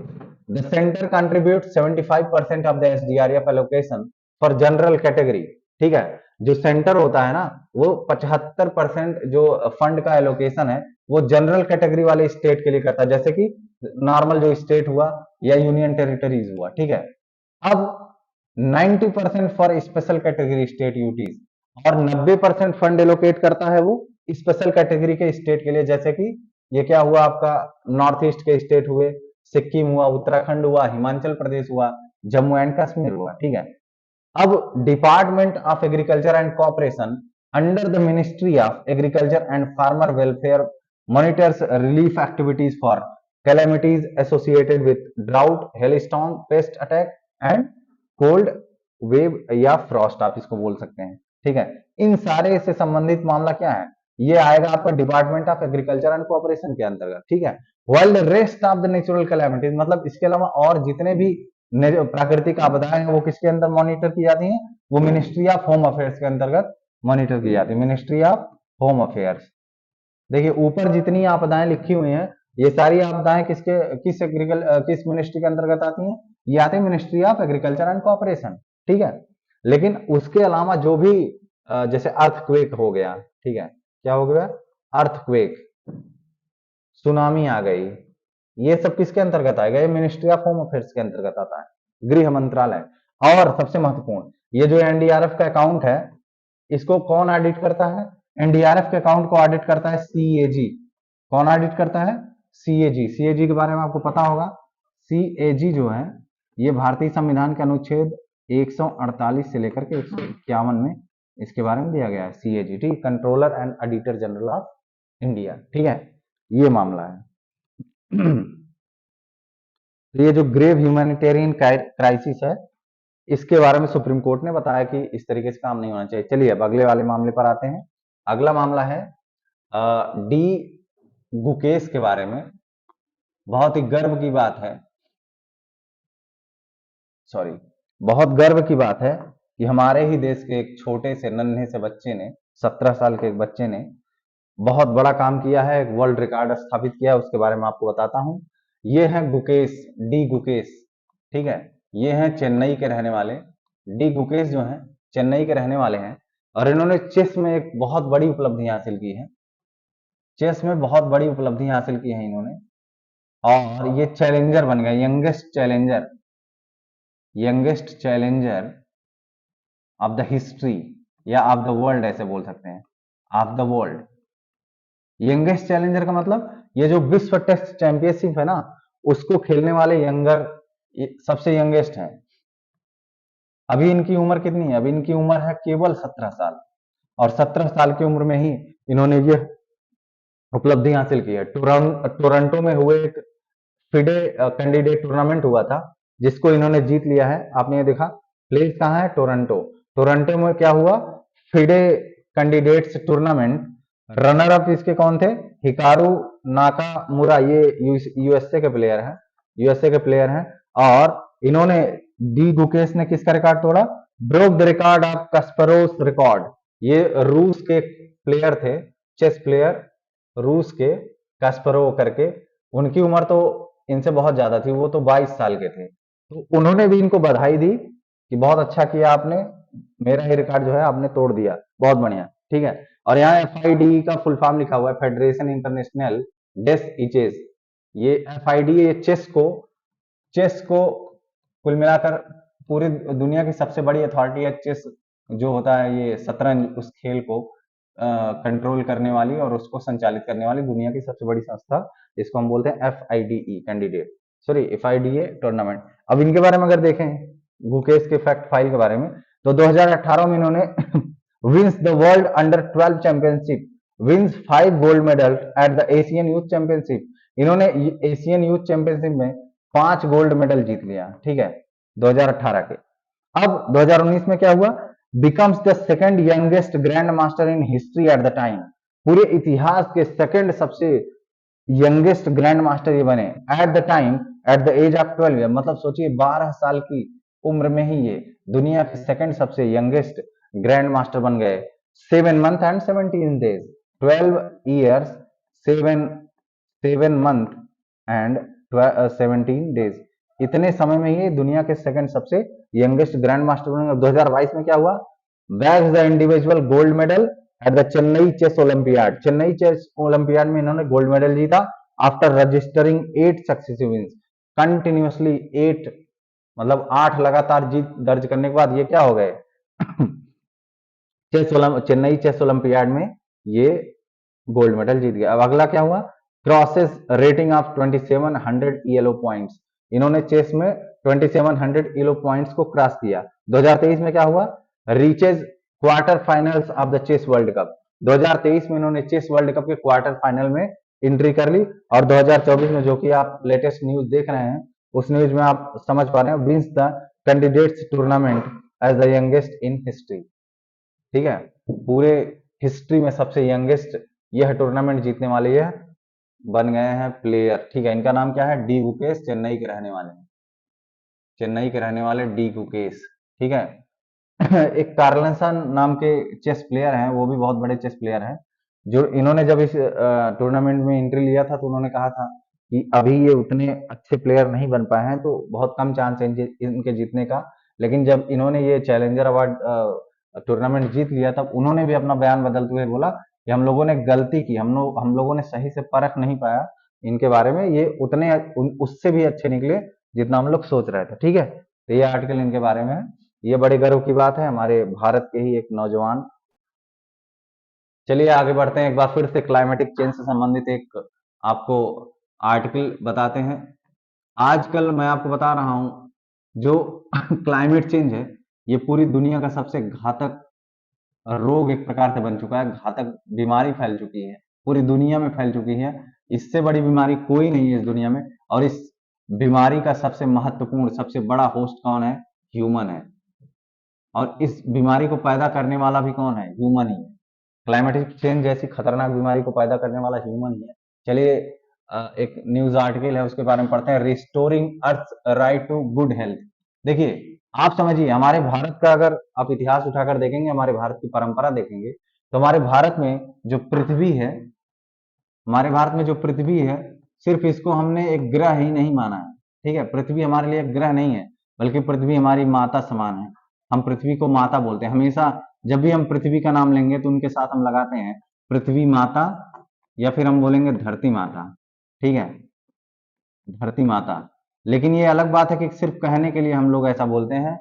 the center contributes 75% of the SDRF allocation for general category। ठीक है, जो सेंटर होता है ना, वो 75% जो फंड का एलोकेशन है वो जनरल कैटेगरी वाले स्टेट के लिए करता है, जैसे कि नॉर्मल जो स्टेट हुआ या यूनियन टेरिटरीज हुआ। ठीक है, अब 90% for special category state UTs, और 90% फंड एलोकेट करता है वो स्पेशल कैटेगरी के स्टेट के लिए, जैसे कि ये क्या हुआ आपका, नॉर्थ ईस्ट के स्टेट हुए, सिक्किम हुआ, उत्तराखंड हुआ, हिमाचल प्रदेश हुआ, जम्मू एंड कश्मीर हुआ। ठीक है, अब department of agriculture and cooperation under the ministry of agriculture and farmer welfare monitors relief activities for calamities associated with drought, hailstorm, paste attack and cold wave या फ्रॉस्ट, आप इसको बोल सकते हैं। ठीक है, इन सारे से संबंधित मामला क्या है, ये आएगा आपका department of agriculture and cooperation के अंतर्गत। ठीक है, while the rest of the natural calamities, मतलब इसके अलावा और जितने भी प्राकृतिक आपदाएं हैं वो किसके अंदर मॉनिटर की जाती हैं, वो मिनिस्ट्री ऑफ होम अफेयर्स के अंतर्गत मॉनिटर की जाती है, मिनिस्ट्री ऑफ होम अफेयर्स। देखिए ऊपर जितनी आपदाएं लिखी हुई हैं, ये सारी आपदाएं किस मिनिस्ट्री के अंतर्गत आती हैं, ये आती है ministry of agriculture and cooperation. ठीक है, लेकिन उसके अलावा जो भी जैसे अर्थक्वेक हो गया, ठीक है, क्या हो गया, अर्थक्वेक, सुनामी आ गई, ये सब किसके अंतर्गत आएगा, ये मिनिस्ट्री ऑफ होम अफेयर्स के अंतर्गत आता है, गृह मंत्रालय। और सबसे महत्वपूर्ण, ये जो एनडीआरएफ का अकाउंट है, इसको कौन ऑडिट करता है, एनडीआरएफ के अकाउंट को ऑडिट करता है सीएजी। कौन ऑडिट करता है, सीएजी। सीएजी के बारे में आपको पता होगा, सीएजी जो है ये भारतीय संविधान के अनुच्छेद 148 से लेकर के 151 में इसके बारे में दिया गया है, सीएजी। ठीक, controller and auditor general of India. ठीक है, ये मामला है। तो ये जो ग्रेव ह्यूमैनिटेरियन क्राइसिस है, इसके बारे में सुप्रीम कोर्ट ने बताया कि इस तरीके से काम नहीं होना चाहिए। चलिए अब अगले वाले मामले पर आते हैं। अगला मामला है डी गुकेश के बारे में। बहुत ही गर्व की बात है, सॉरी, बहुत गर्व की बात है कि हमारे ही देश के एक छोटे से नन्हे से बच्चे ने, 17 साल के एक बच्चे ने बहुत बड़ा काम किया है, एक वर्ल्ड रिकॉर्ड स्थापित किया है, उसके बारे में आपको बताता हूं। ये है गुकेश, डी गुकेश। ठीक है, ये हैं चेन्नई के रहने वाले, डी गुकेश जो हैं चेन्नई के रहने वाले हैं, और इन्होंने चेस में एक बहुत बड़ी उपलब्धि हासिल की है, चेस में बहुत बड़ी उपलब्धि हासिल की है इन्होंने, और ये चैलेंजर बन गए, youngest challenger of the history या ऑफ द वर्ल्ड, ऐसे बोल सकते हैं, of the world. Youngest challenger का मतलब ये जो विश्व टेस्ट चैंपियनशिप है ना, उसको खेलने वाले सबसे यंगेस्ट है। अभी इनकी उम्र कितनी है, अभी इनकी उम्र है केवल 17 साल, और 17 साल की उम्र में ही इन्होंने ये उपलब्धि हासिल की है। टोरंटो में हुए एक फिडे कैंडिडेट टूर्नामेंट हुआ था जिसको इन्होंने जीत लिया है। आपने ये देखा, प्लेस कहाँ है? टोरंटो। टोरंटो में क्या हुआ? FIDE candidates tournament. Runner up इसके कौन थे? हिकारू नाकामुरा, ये यूएसए के प्लेयर हैं, यूएसए के प्लेयर हैं। और इन्होंने, डी गुकेश ने किसका रिकॉर्ड तोड़ा? Broke the record of Kasparov record. ये रूस के प्लेयर थे, चेस प्लेयर, रूस के, कास्परोव करके। उनकी उम्र तो इनसे बहुत ज्यादा थी, वो तो 22 साल के थे। तो उन्होंने भी इनको बधाई दी कि बहुत अच्छा किया आपने, मेरा ही रिकॉर्ड जो है आपने तोड़ दिया, बहुत बढ़िया, ठीक है। और यहाँ FIDE का फुल फॉर्म लिखा हुआ है, फेडरेशन इंटरनेशनल डेस इचेस। ये FIDE, ये चेस को कुल मिलाकर पूरी दुनिया की सबसे बड़ी अथॉरिटी है। चेस जो होता है, ये शतरंज, उस खेल को कंट्रोल करने वाली और उसको संचालित करने वाली दुनिया की सबसे बड़ी संस्था, इसको हम बोलते हैं FIDE candidate, sorry FIDE tournament. अब इनके बारे में अगर देखें, गुकेश के फैक्ट फाइल के बारे में, तो 2018 में इन्होंने wins the world under 12 championship, wins 5 gold medal at the Asian youth championship. इन्होंने एशियन यूथ चैंपियनशिप में 5 गोल्ड मेडल जीत लिया, ठीक है, 2018 के। अब 2019 में क्या हुआ? Becomes the second youngest grand master in history eight the time. पूरे इतिहास के सेकंड सबसे यंगेस्ट ग्रैंड मास्टर ये बने at the time, at the age of 12 year. मतलब सोचिए 12 साल की उम्र में ही ये दुनिया के सेकंड सबसे यंगेस्ट ग्रैंड मास्टर बन गए। 7 month and 17 days, 12 years, 7 month and 17 days, इतने समय में ही दुनिया के सेकंड सबसे यंगेस्ट ग्रैंड मास्टर बने। 2022 में क्या हुआ? Bags the individual gold medal at the Chennai chess olympiad. Chennai chess olympiad में इन्होंने गोल्ड मेडल जीता after registering 8 successive wins. Continuously 8, मतलब 8 लगातार जीत दर्ज करने के बाद ये क्या हो गए? चेन्नई चेस ओलंपियाड में ये गोल्ड मेडल जीत गया। अब अगला क्या हुआ? Crosses rating of 2700 ELO points. इन्होंने चेस में 2700 ELO पॉइंट्स को क्रॉस किया। 2023 में क्या हुआ? Reaches quarter finals of the chess world cup. 2023 में इन्होंने चेस वर्ल्ड कप के क्वार्टर फाइनल में एंट्री कर ली। और 2024 में, जो कि आप लेटेस्ट न्यूज देख रहे हैं, उस न्यूज में आप समझ पा रहे हैं, wins the candidates tournament as the youngest in history, ठीक है। पूरे हिस्ट्री में सबसे यंगेस्ट यह टूर्नामेंट जीतने वाले यह बन गए हैं प्लेयर, ठीक है। इनका नाम क्या है? डी गुकेश, चेन्नई के रहने वाले हैं, चेन्नई के रहने वाले डी गुकेश, ठीक है। एक कार्लसन नाम के चेस प्लेयर हैं, वो भी बहुत बड़े चेस प्लेयर हैं, जो इन्होंने जब इस टूर्नामेंट में एंट्री लिया था तो उन्होंने कहा था कि अभी ये उतने अच्छे प्लेयर नहीं बन पाए हैं, तो बहुत कम चांस है इनके जीतने का। लेकिन जब इन्होंने ये चैलेंजर अवार्ड टूर्नामेंट जीत लिया, तब उन्होंने भी अपना बयान बदलते हुए बोला कि हम लोगों ने गलती की, हम लोगों ने सही से परख नहीं पाया इनके बारे में, ये उतने उससे भी अच्छे निकले जितना हम लोग सोच रहे थे, ठीक है। तो ये आर्टिकल इनके बारे में है। ये बड़े गर्व की बात है, हमारे भारत के ही एक नौजवान। चलिए आगे बढ़ते हैं, एक बार फिर से क्लाइमेटिक चेंज से संबंधित एक आपको आर्टिकल बताते हैं। आजकल मैं आपको बता रहा हूं, जो क्लाइमेट चेंज है, ये पूरी दुनिया का सबसे घातक रोग एक प्रकार से बन चुका है, घातक बीमारी फैल चुकी है, पूरी दुनिया में फैल चुकी है। इससे बड़ी बीमारी कोई नहीं है इस दुनिया में। और इस बीमारी का सबसे महत्वपूर्ण, सबसे बड़ा होस्ट कौन है? ह्यूमन है। और इस बीमारी को पैदा करने वाला भी कौन है? ह्यूमन ही है। क्लाइमेटिक चेंज जैसी खतरनाक बीमारी को पैदा करने वाला ह्यूमन ही है। चलिए एक न्यूज आर्टिकल है, उसके बारे में पढ़ते हैं। Restoring earth right to good health. देखिए, आप समझिए, हमारे भारत का अगर आप इतिहास उठाकर देखेंगे, हमारे भारत की परंपरा देखेंगे, तो हमारे भारत में जो पृथ्वी है, हमारे भारत में जो पृथ्वी है, सिर्फ इसको हमने एक ग्रह ही नहीं माना है, ठीक है। पृथ्वी हमारे लिए एक ग्रह नहीं है, बल्कि पृथ्वी हमारी माता समान है। हम पृथ्वी को माता बोलते हैं। हमेशा जब भी हम पृथ्वी का नाम लेंगे तो उनके साथ हम लगाते हैं पृथ्वी माता, या फिर हम बोलेंगे धरती माता, ठीक है, धरती माता। लेकिन ये अलग बात है कि सिर्फ कहने के लिए हम लोग ऐसा बोलते हैं,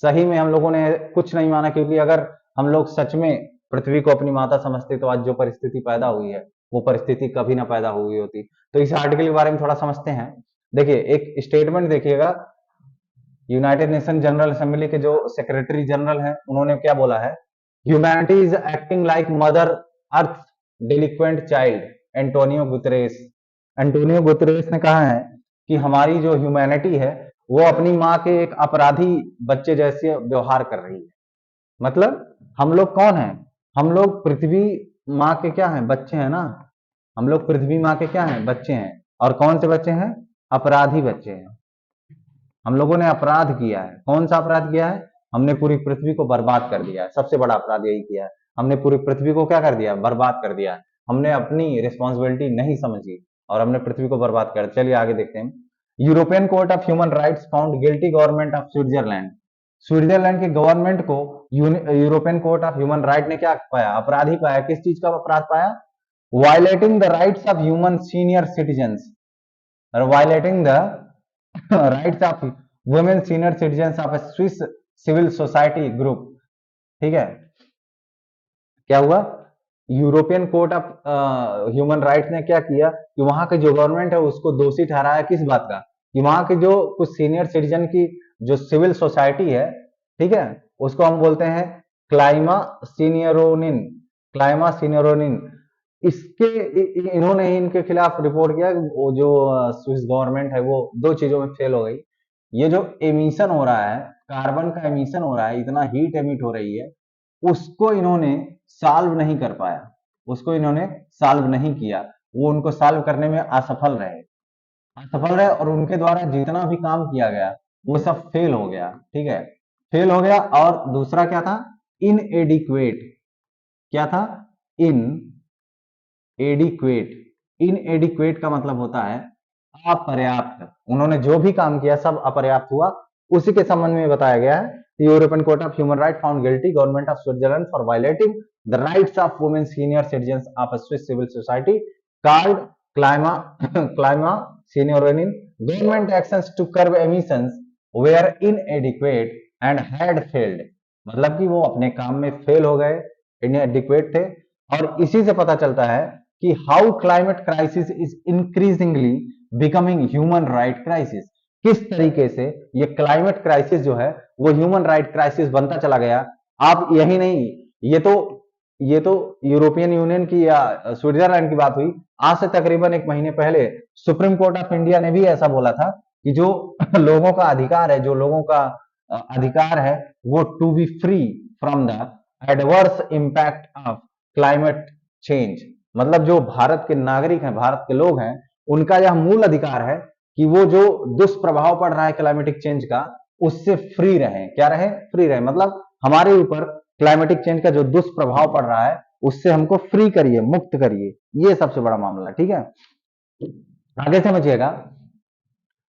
सही में हम लोगों ने कुछ नहीं माना। क्योंकि अगर हम लोग सच में पृथ्वी को अपनी माता समझते, तो आज जो परिस्थिति पैदा हुई है, वो परिस्थिति कभी ना पैदा हुई होती। तो इस आर्टिकल के बारे में थोड़ा समझते हैं। देखिए, एक स्टेटमेंट देखिएगा, यूनाइटेड नेशन जनरल असेंबली के जो सेक्रेटरी जनरल हैं, उन्होंने क्या बोला है? Humanity is acting like mother earth delinquent child Antonio Guterres. Antonio Guterres ने कहा है कि हमारी जो ह्यूमैनिटी है वो अपनी माँ के एक अपराधी बच्चे जैसे व्यवहार कर रही है। मतलब हम लोग कौन हैं? हम लोग पृथ्वी माँ के क्या हैं? बच्चे हैं ना। हम लोग पृथ्वी माँ के क्या हैं? बच्चे हैं। और कौन से बच्चे हैं? अपराधी बच्चे हैं। हम लोगों ने अपराध किया है। कौन सा अपराध किया है? हमने पूरी पृथ्वी को बर्बाद कर दिया है। सबसे बड़ा अपराध यही किया है। हमने पूरी पृथ्वी को क्या कर दिया? बर्बाद कर दिया। हमने अपनी रिस्पॉन्सिबिलिटी नहीं समझी और हमने पृथ्वी को बर्बाद कर। चलिए आगे देखते हैं। European court of human rights found guilty government of Switzerland. Switzerland के गवर्नमेंट को European court of human right ने क्या पाया? अपराधी पाया। किस चीज का अपराध पाया? Violating the rights of human senior citizens, violating the rights of women senior citizens of a Swiss civil society group. ठीक है, क्या हुआ? European court of human rights ने क्या किया कि वहां के जो गवर्नमेंट है उसको दोषी ठहराया। किस बात का? कि वहां के जो कुछ सीनियर सिटीजन की जो सिविल सोसाइटी है, ठीक है, उसको हम बोलते हैं क्लाइमा सीनियरोनिन। क्लाइमा सीनियरोनिन, इसके इन्होंने ही इनके खिलाफ रिपोर्ट किया। वो जो स्विस गवर्नमेंट है वो दो चीजों में फेल हो गई। ये जो एमिशन हो रहा है, कार्बन का एमिशन हो रहा है, इतना हीट एमिट हो रही है, उसको इन्होंने सॉल्व नहीं कर पाया। उसको इन्होंने सॉल्व नहीं किया। वो उनको सॉल्व करने में असफल रहे। असफल रहे और उनके द्वारा जितना भी काम किया गया वो सब फेल हो गया। ठीक है, फेल हो गया। और दूसरा क्या था? इनएडिक्वेट। क्या था? इन एडिक्वेट। इनएडिक्वेट का मतलब होता है अपर्याप्त। उन्होंने जो भी काम किया सब अपर्याप्त हुआ। उसी के संबंध में बताया गया है, European court of human right found guilty government of Switzerland for violating the rights of women senior citizens of a Swiss civil society called Klima Klima Seniorinnen. Government actions to curb emissions were inadequate and had failed. मतलब कि वो अपने काम में fail हो गए, इनएडिक्वेट थे। और इसी से पता चलता है कि how climate crisis is increasingly becoming human right crisis. किस तरीके से ये क्लाइमेट क्राइसिस जो है वो ह्यूमन राइट क्राइसिस बनता चला गया। आप यही नहीं, ये तो यूरोपियन यूनियन की या स्विट्जरलैंड की बात हुई। आज से तकरीबन एक महीने पहले सुप्रीम कोर्ट ऑफ इंडिया ने भी ऐसा बोला था कि जो लोगों का अधिकार है, जो लोगों का अधिकार है, वो to be free from the adverse impact of climate change. मतलब जो भारत के नागरिक हैं, भारत के लोग हैं, उनका यह मूल अधिकार है कि वो जो दुष्प्रभाव पड़ रहा है क्लाइमेटिक चेंज का, उससे फ्री रहे। क्या रहे? फ्री रहे। मतलब हमारे ऊपर क्लाइमेटिक चेंज का जो दुष्प्रभाव पड़ रहा है उससे हमको फ्री करिए, मुक्त करिए। ये सबसे बड़ा मामला। ठीक है, आगे समझिएगा।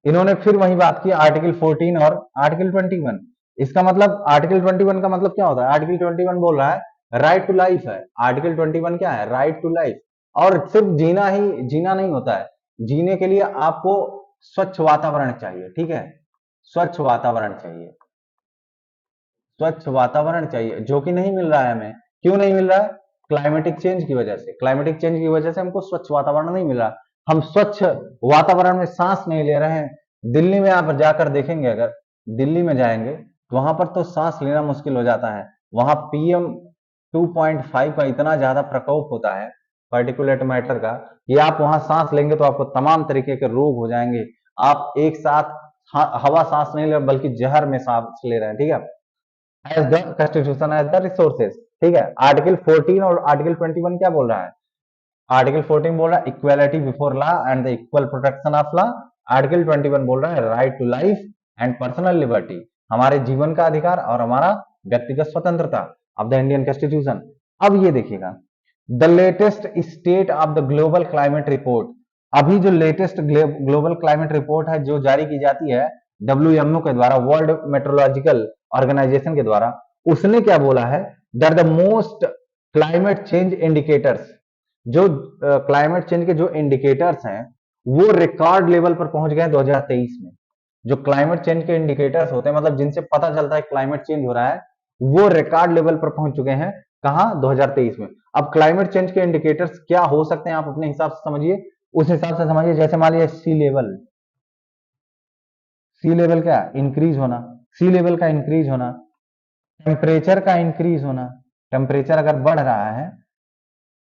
इन्होंने फिर वही बात की आर्टिकल 14 और आर्टिकल 21। इसका मतलब आर्टिकल 21 का मतलब क्या होता है? आर्टिकल 21 बोल रहा है राइट टू लाइफ है। आर्टिकल 21 क्या है? Right to life. और सिर्फ जीना नहीं होता है। जीने के लिए आपको स्वच्छ वातावरण चाहिए। ठीक है, स्वच्छ वातावरण चाहिए। स्वच्छ वातावरण चाहिए जो कि नहीं मिल रहा है हमें। क्यों नहीं मिल रहा है? क्लाइमेटिक चेंज की वजह से। क्लाइमेटिक चेंज की वजह से हमको स्वच्छ वातावरण नहीं मिल रहा। हम स्वच्छ वातावरण में सांस नहीं ले रहे हैं। दिल्ली में आप जाकर देखेंगे, अगर दिल्ली में जाएंगे तो वहां पर तो सांस लेना मुश्किल हो जाता है। वहां PM 2.5 का इतना ज्यादा प्रकोप होता है, पार्टिकुलेट मैटर का, कि आप वहां सांस लेंगे तो आपको तमाम तरीके के रोग हो जाएंगे। आप एक साथ हवा सांस नहीं ले बल्कि जहर में सांस ले रहे हैं। ठीक है, as the constitution as the resources. ठीक है, आर्टिकल 14 और आर्टिकल 21 क्या बोल रहा है? आर्टिकल 14 बोल रहा है equality before law and the equal protection of law. Article 21 बोल रहा है right to life and personal liberty, हमारे जीवन का अधिकार और हमारा व्यक्तिगत स्वतंत्रता ऑफ द इंडियन कॉन्स्टिट्यूशन। अब ये देखिएगा, the latest state of the global climate report. अभी जो लेटेस्ट ग्लोबल क्लाइमेट रिपोर्ट है जो जारी की जाती है WMO के द्वारा, वर्ल्ड मेट्रोलॉजिकल ऑर्गेनाइजेशन के द्वारा, उसने क्या बोला है? That the most climate change indicators, जो क्लाइमेट चेंज के जो इंडिकेटर्स हैं वो रिकॉर्ड लेवल पर पहुंच गए 2023 में। जो क्लाइमेट चेंज के इंडिकेटर्स होते हैं, मतलब जिनसे पता चलता है क्लाइमेट चेंज हो रहा है, वो रिकॉर्ड लेवल पर पहुंच चुके हैं। कहां? 2023 में। अब क्लाइमेट चेंज के इंडिकेटर्स क्या हो सकते हैं आप अपने हिसाब से समझिए, उस हिसाब से समझिए। जैसे मान लीजिए सी लेवल, सी लेवल क्या? इंक्रीज होना। सी लेवल का इंक्रीज होना, टेम्परेचर का इंक्रीज होना। टेम्परेचर अगर बढ़ रहा है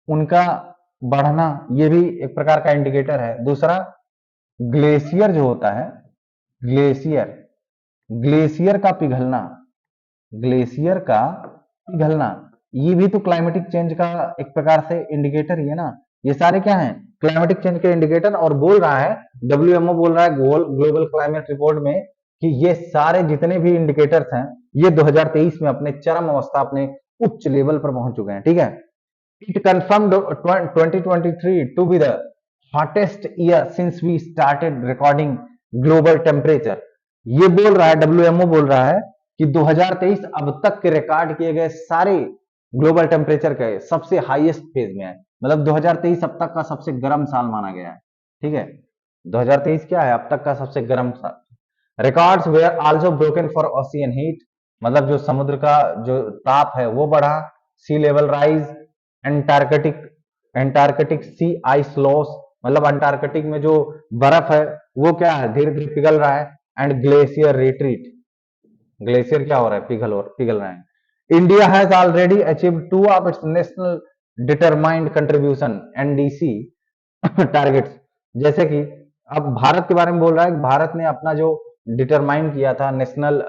उनका बढ़ना ये भी एक प्रकार का इंडिकेटर है। दूसरा, ग्लेशियर जो होता है, ग्लेशियर ग्लेशियर का पिघलना, ग्लेशियर का पिघलना, ये भी तो क्लाइमेटिक चेंज का एक प्रकार से इंडिकेटर ही है ना। ये सारे क्या हैं, क्लाइमेटिक चेंज के इंडिकेटर। और बोल रहा है, डब्ल्यूएमओ बोल रहा है ग्लोबल क्लाइमेट रिपोर्ट में कि ये सारे जितने भी इंडिकेटर्स हैं ये 2023 में अपने चरम अवस्था, अपने उच्च लेवल पर पहुंच चुके हैं। ठीक है, it confirmed 2023 to be the hottest year since we started recording global temperature। ये बोल रहा है, डब्ल्यूएमओ बोल रहा है कि 2023 अब तक के रिकॉर्ड किए गए सारे ग्लोबल टेम्परेचर के सबसे हाईएस्ट फेज में है। मतलब 2023 अब तक का सबसे गर्म साल माना गया है। ठीक है, 2023 क्या है, अब तक का सबसे गर्म साल। Records where also broken for ocean heat, मतलब जो समुद्र का जो ताप है वो बढ़ा। सी लेवल राइज, एंटार्कटिक एंटार्कटिक सी आइस लॉस, मतलब अंटार्कटिक में जो बर्फ है वो क्या है, धीरे धीरे पिघल रहा है। एंड ग्लेशियर रिट्रीट, ग्लेशियर क्या हो रहा है, पिघल रहे हैं। India has already achieve two of its national determined contribution NDC targets. जैसे कि अब भारत के बारे में बोल रहा है, भारत ने अपना जो डिटरमाइन किया था नेशनल,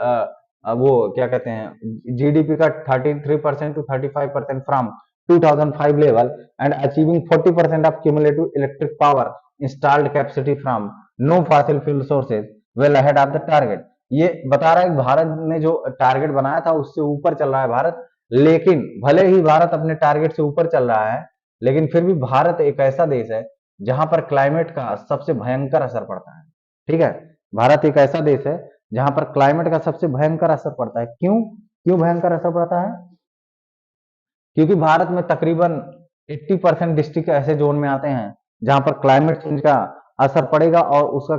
वो क्या कहते हैं, जीडीपी का 33% to 35% from 2005 level and achieving 40% of cumulative electric power installed capacity from non fossil fuel sources well ahead of the target. ये बता रहा है कि भारत ने जो टारगेट बनाया था उससे ऊपर चल रहा है भारत। लेकिन भले ही भारत अपने टारगेट से ऊपर चल रहा है, लेकिन फिर भी भारत एक ऐसा देश है जहां पर क्लाइमेट का सबसे भयंकर असर पड़ता है। ठीक है, भारत एक ऐसा देश है जहां पर क्लाइमेट का सबसे भयंकर असर पड़ता है। क्यों क्यों भयंकर असर पड़ता है? क्योंकि भारत में तकरीबन 80% डिस्ट्रिक्ट ऐसे जोन में आते हैं जहां पर क्लाइमेट चेंज का असर पड़ेगा। और उसका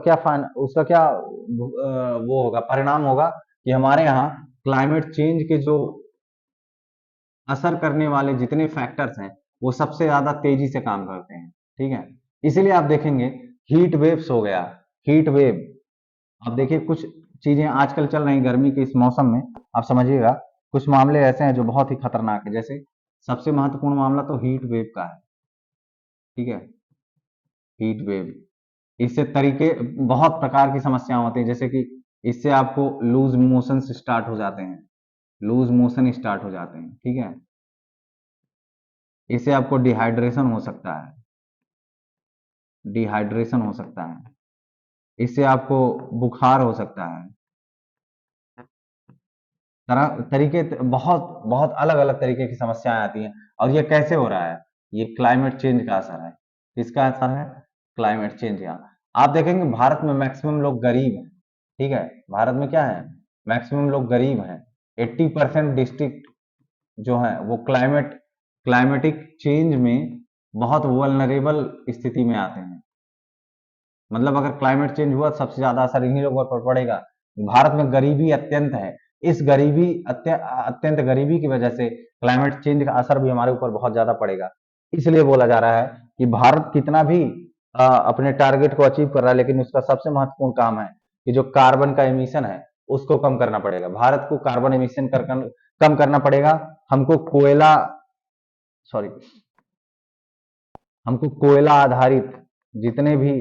क्या वो होगा, परिणाम होगा कि हमारे यहाँ क्लाइमेट चेंज के जो असर करने वाले जितने फैक्टर्स हैं वो सबसे ज्यादा तेजी से काम करते हैं। ठीक है, इसीलिए आप देखेंगे हीट वेव्स हो गया, हीट वेव। आप देखिए कुछ चीजें आजकल चल रही गर्मी के इस मौसम में, आप समझिएगा कुछ मामले ऐसे हैं जो बहुत ही खतरनाक है। जैसे सबसे महत्वपूर्ण मामला तो हीट वेव का है। ठीक है, हीट वेव, इससे तरीके बहुत प्रकार की समस्याएं होती हैं। जैसे कि इससे आपको लूज मोशन स्टार्ट हो जाते हैं, लूज मोशन स्टार्ट हो जाते हैं। ठीक है, इससे आपको डिहाइड्रेशन हो सकता है, डिहाइड्रेशन हो सकता है, इससे आपको बुखार हो सकता है। तरह तरीके बहुत बहुत अलग अलग तरीके की समस्याएं आती हैं। और ये कैसे हो रहा है? ये क्लाइमेट चेंज का असर है। किसका असर है? क्लाइमेट चेंज का। आप देखेंगे भारत में मैक्सिमम लोग गरीब हैं। ठीक है, भारत में क्या है, मैक्सिमम लोग गरीब हैं। 80% डिस्ट्रिक्ट जो है वो क्लाइमेटिक चेंज में बहुत वल्नरेबल स्थिति में आते हैं। मतलब अगर क्लाइमेट चेंज हुआ सबसे ज्यादा असर इन्हीं लोगों पर पड़ेगा। भारत में गरीबी अत्यंत है, इस अत्यंत गरीबी की वजह से क्लाइमेट चेंज का असर भी हमारे ऊपर बहुत ज्यादा पड़ेगा। इसलिए बोला जा रहा है कि भारत कितना भी अपने टारगेट को अचीव कर रहा है, लेकिन उसका सबसे महत्वपूर्ण काम है कि जो कार्बन का एमिशन है उसको कम करना पड़ेगा। भारत को कार्बन एमिशन कम करना पड़ेगा। हमको कोयला सॉरी हमको कोयला आधारित जितने भी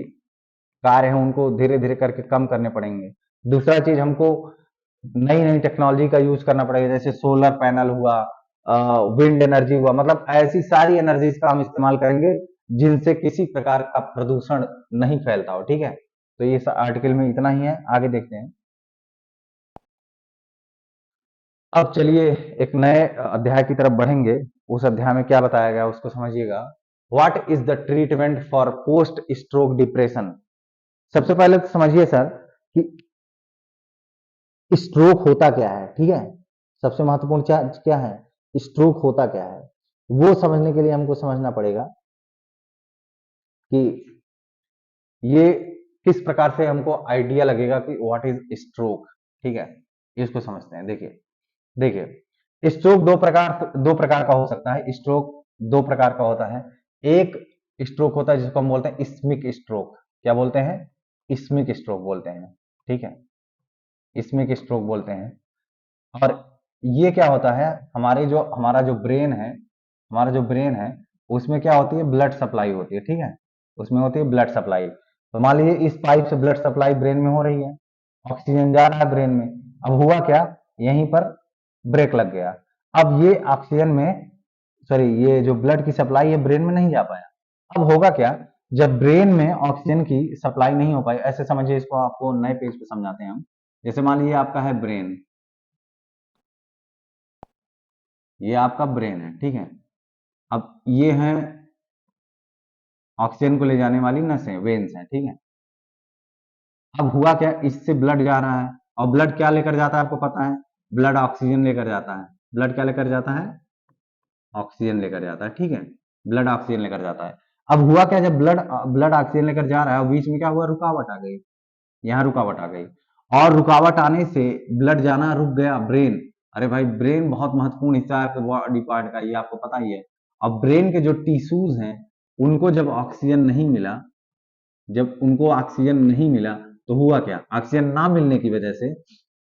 कार्य हैं उनको धीरे धीरे करके कम करने पड़ेंगे। दूसरा चीज, हमको नई नई टेक्नोलॉजी का यूज करना पड़ेगा। जैसे सोलर पैनल हुआ, विंड एनर्जी हुआ, मतलब ऐसी सारी एनर्जीज का हम इस्तेमाल करेंगे जिनसे किसी प्रकार का प्रदूषण नहीं फैलता हो। ठीक है, तो ये आर्टिकल में इतना ही है, आगे देखते हैं। अब चलिए एक नए अध्याय की तरफ बढ़ेंगे। उस अध्याय में क्या बताया गया उसको समझिएगा। What is the treatment for post stroke depression? सबसे पहले तो समझिए सर कि स्ट्रोक होता क्या है। ठीक है, सबसे महत्वपूर्ण क्या क्या है, स्ट्रोक होता क्या है, वो समझने के लिए हमको समझना पड़ेगा कि ये किस प्रकार से हमको आइडिया लगेगा कि व्हाट इज स्ट्रोक। ठीक है, इसको समझते हैं। देखिए देखिए स्ट्रोक दो प्रकार का हो सकता है। स्ट्रोक दो प्रकार का होता है। एक स्ट्रोक होता है जिसको हम बोलते हैं इस्मिक स्ट्रोक। क्या बोलते हैं? इस्मिक स्ट्रोक बोलते हैं। ठीक है, इस्मिक स्ट्रोक बोलते हैं। और ये क्या होता है, हमारा जो ब्रेन है, हमारा जो ब्रेन है उसमें क्या होती है, ब्लड सप्लाई होती है, ठीक है, उसमें होती है ब्लड सप्लाई। तो मान लीजिए इस पाइप से ब्लड सप्लाई ब्रेन में हो रही है, ऑक्सीजन जा रहा है ब्रेन में। अब हुआ क्या, यहीं पर ब्रेक लग गया। अब ये ऑक्सीजन में, सॉरी, ये जो ब्लड की सप्लाई है ब्रेन में नहीं जा पाया। अब होगा क्या, जब ब्रेन में ऑक्सीजन की सप्लाई नहीं हो पाई, ऐसे समझिए इसको, आपको नए पेज पे समझाते हैं हम। जैसे मान लीजिए आपका है ब्रेन, ये आपका ब्रेन है, ठीक है। अब ये है ऑक्सीजन को ले जाने वाली नसें, वेन्स हैं, ठीक है। अब हुआ क्या, इससे ब्लड जा रहा है, और ब्लड क्या लेकर जाता है आपको पता है, ब्लड ऑक्सीजन लेकर जाता है। ब्लड क्या लेकर जाता है, ऑक्सीजन लेकर जाता है, ठीक है, ब्लड ऑक्सीजन लेकर जाता है। अब हुआ क्या, जब ब्लड ब्लड ऑक्सीजन लेकर जा रहा है, बीच में क्या हुआ, रुकावट आ गई, यहाँ रुकावट आ गई, और रुकावट आने से ब्लड जाना रुक गया ब्रेन। अरे भाई, ब्रेन बहुत महत्वपूर्ण हिस्सा है आपके बॉडी पार्ट का, ये आपको पता ही है। अब ब्रेन के जो टिश्यूज हैं, उनको जब ऑक्सीजन नहीं मिला, जब उनको ऑक्सीजन नहीं मिला, तो हुआ क्या, ऑक्सीजन ना मिलने की वजह से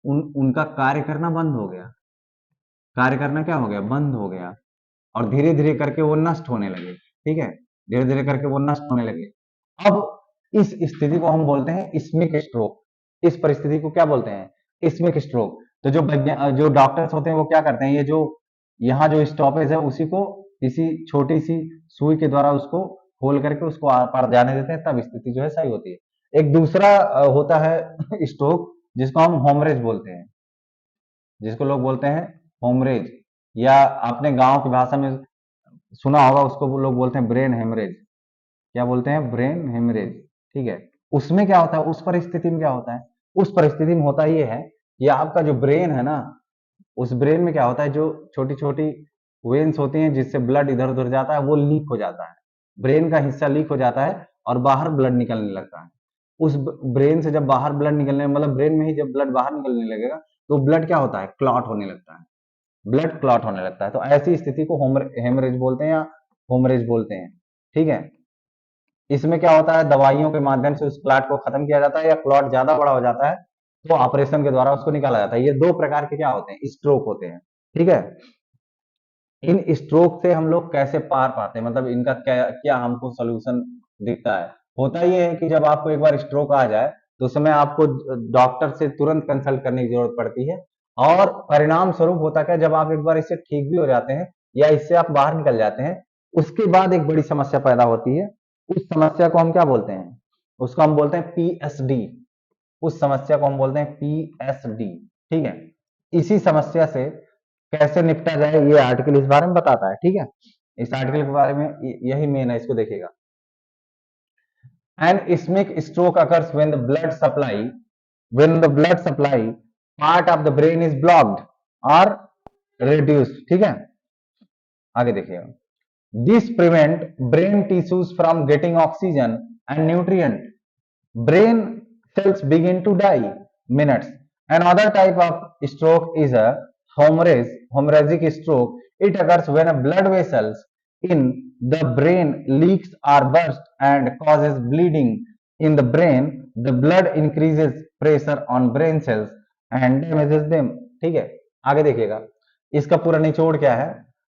उनका कार्य करना बंद हो गया। कार्य करना क्या हो गया, बंद हो गया, और धीरे धीरे करके वो नष्ट होने लगे, ठीक है, धीरे धीरे करके वो नष्ट होने लगे। अब इस स्थिति को हम बोलते हैं इस्मिक स्ट्रोक। इस परिस्थिति को क्या बोलते हैं, इस्मिक स्ट्रोक। तो जो डॉक्टर्स होते हैं वो क्या करते हैं, ये जो यहाँ जो स्टॉपेज है उसी को किसी छोटी सी सुई के द्वारा उसको खोल करके उसको आर पार जाने देते हैं, तब स्थिति जो है सही होती है। एक दूसरा होता है स्ट्रोक, जिसको हम होमरेज बोलते हैं, जिसको लोग बोलते हैं होमरेज, या आपने गांव की भाषा में सुना होगा, उसको वो लोग बोलते हैं ब्रेन हेमरेज। क्या बोलते हैं, ब्रेन हेमरेज, ठीक है। उसमें क्या होता है, उस परिस्थिति में क्या होता है, उस परिस्थिति में होता ये है कि आपका जो ब्रेन है ना, उस ब्रेन में क्या होता है, जो छोटी छोटी वेन्स होती हैं जिससे ब्लड इधर उधर जाता है, वो लीक हो जाता है, ब्रेन का हिस्सा लीक हो जाता है और बाहर ब्लड निकलने लगता है। उस ब्रेन से जब बाहर ब्लड निकलने, मतलब ब्रेन में ही जब ब्लड बाहर निकलने लगेगा, तो ब्लड क्या होता है, क्लॉट होने लगता है, ब्लड क्लॉट होने लगता है। तो ऐसी स्थिति को हेमरेज बोलते हैं या होमरेज बोलते हैं, ठीक है। इसमें क्या होता है, दवाइयों के माध्यम से उस क्लॉट को खत्म किया जाता है, या क्लॉट ज्यादा बड़ा हो जाता है तो ऑपरेशन के द्वारा उसको निकाला जाता है। ये दो प्रकार के क्या होते हैं, स्ट्रोक होते हैं, ठीक है। इन स्ट्रोक से हम लोग कैसे पार पाते हैं, मतलब इनका क्या क्या हमको सोल्यूशन दिखता है। होता यह है कि जब आपको एक बार स्ट्रोक आ जाए, तो उस समय आपको डॉक्टर से तुरंत कंसल्ट करने की जरूरत पड़ती है, और परिणाम स्वरूप होता क्या, जब आप एक बार इससे ठीक भी हो जाते हैं या इससे आप बाहर निकल जाते हैं, उसके बाद एक बड़ी समस्या पैदा होती है। उस समस्या को हम क्या बोलते हैं, उसको हम बोलते हैं पीएसडी। उस समस्या को हम बोलते हैं पीएसडी, ठीक है। इसी समस्या से कैसे निपटा जाए, ये आर्टिकल इस बारे में बताता है, ठीक है। इस आर्टिकल के बारे में यही मेन है, इसको देखिएगा। An ischemic stroke occurs when the blood supply part of the brain is blocked or reduced, ठीक है। आगे देखिएगा, this prevent brain tissues from getting oxygen and nutrient. Brain cells begin to die minutes. Another type of stroke is a hemorrhagic stroke. It occurs when a blood vessels in the brain leaks or burst and causes bleeding in the brain. The blood increases pressure on brain cells and damages them, ठीक है। आगे देखिएगा, इसका पूरा निचोड़ क्या है।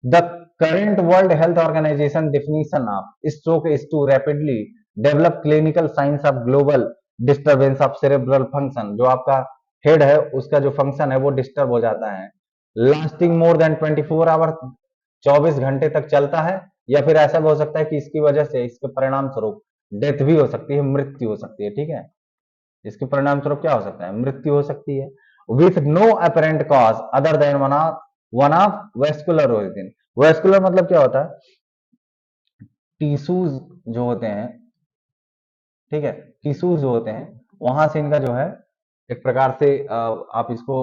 The current World Health Organization definition of stroke is to rapidly develop clinical signs of global disturbance of cerebral function। जो आपका हेड है उसका जो फंक्शन है वो डिस्टर्ब हो जाता है, लास्टिंग मोर देन 24 आवर, 24 घंटे तक चलता है, या फिर ऐसा भी हो सकता है कि इसकी वजह से, इसके परिणाम स्वरूप डेथ भी हो सकती है, मृत्यु हो सकती है, ठीक है। इसके परिणाम स्वरूप क्या हो सकता है, मृत्यु हो सकती है, with no apparent cause other than one of vascular origin. Vascular मतलब क्या होता है, टिश्यूज जो होते हैं, ठीक है, टिश्यूज जो होते हैं वहां से इनका जो है एक प्रकार से आप इसको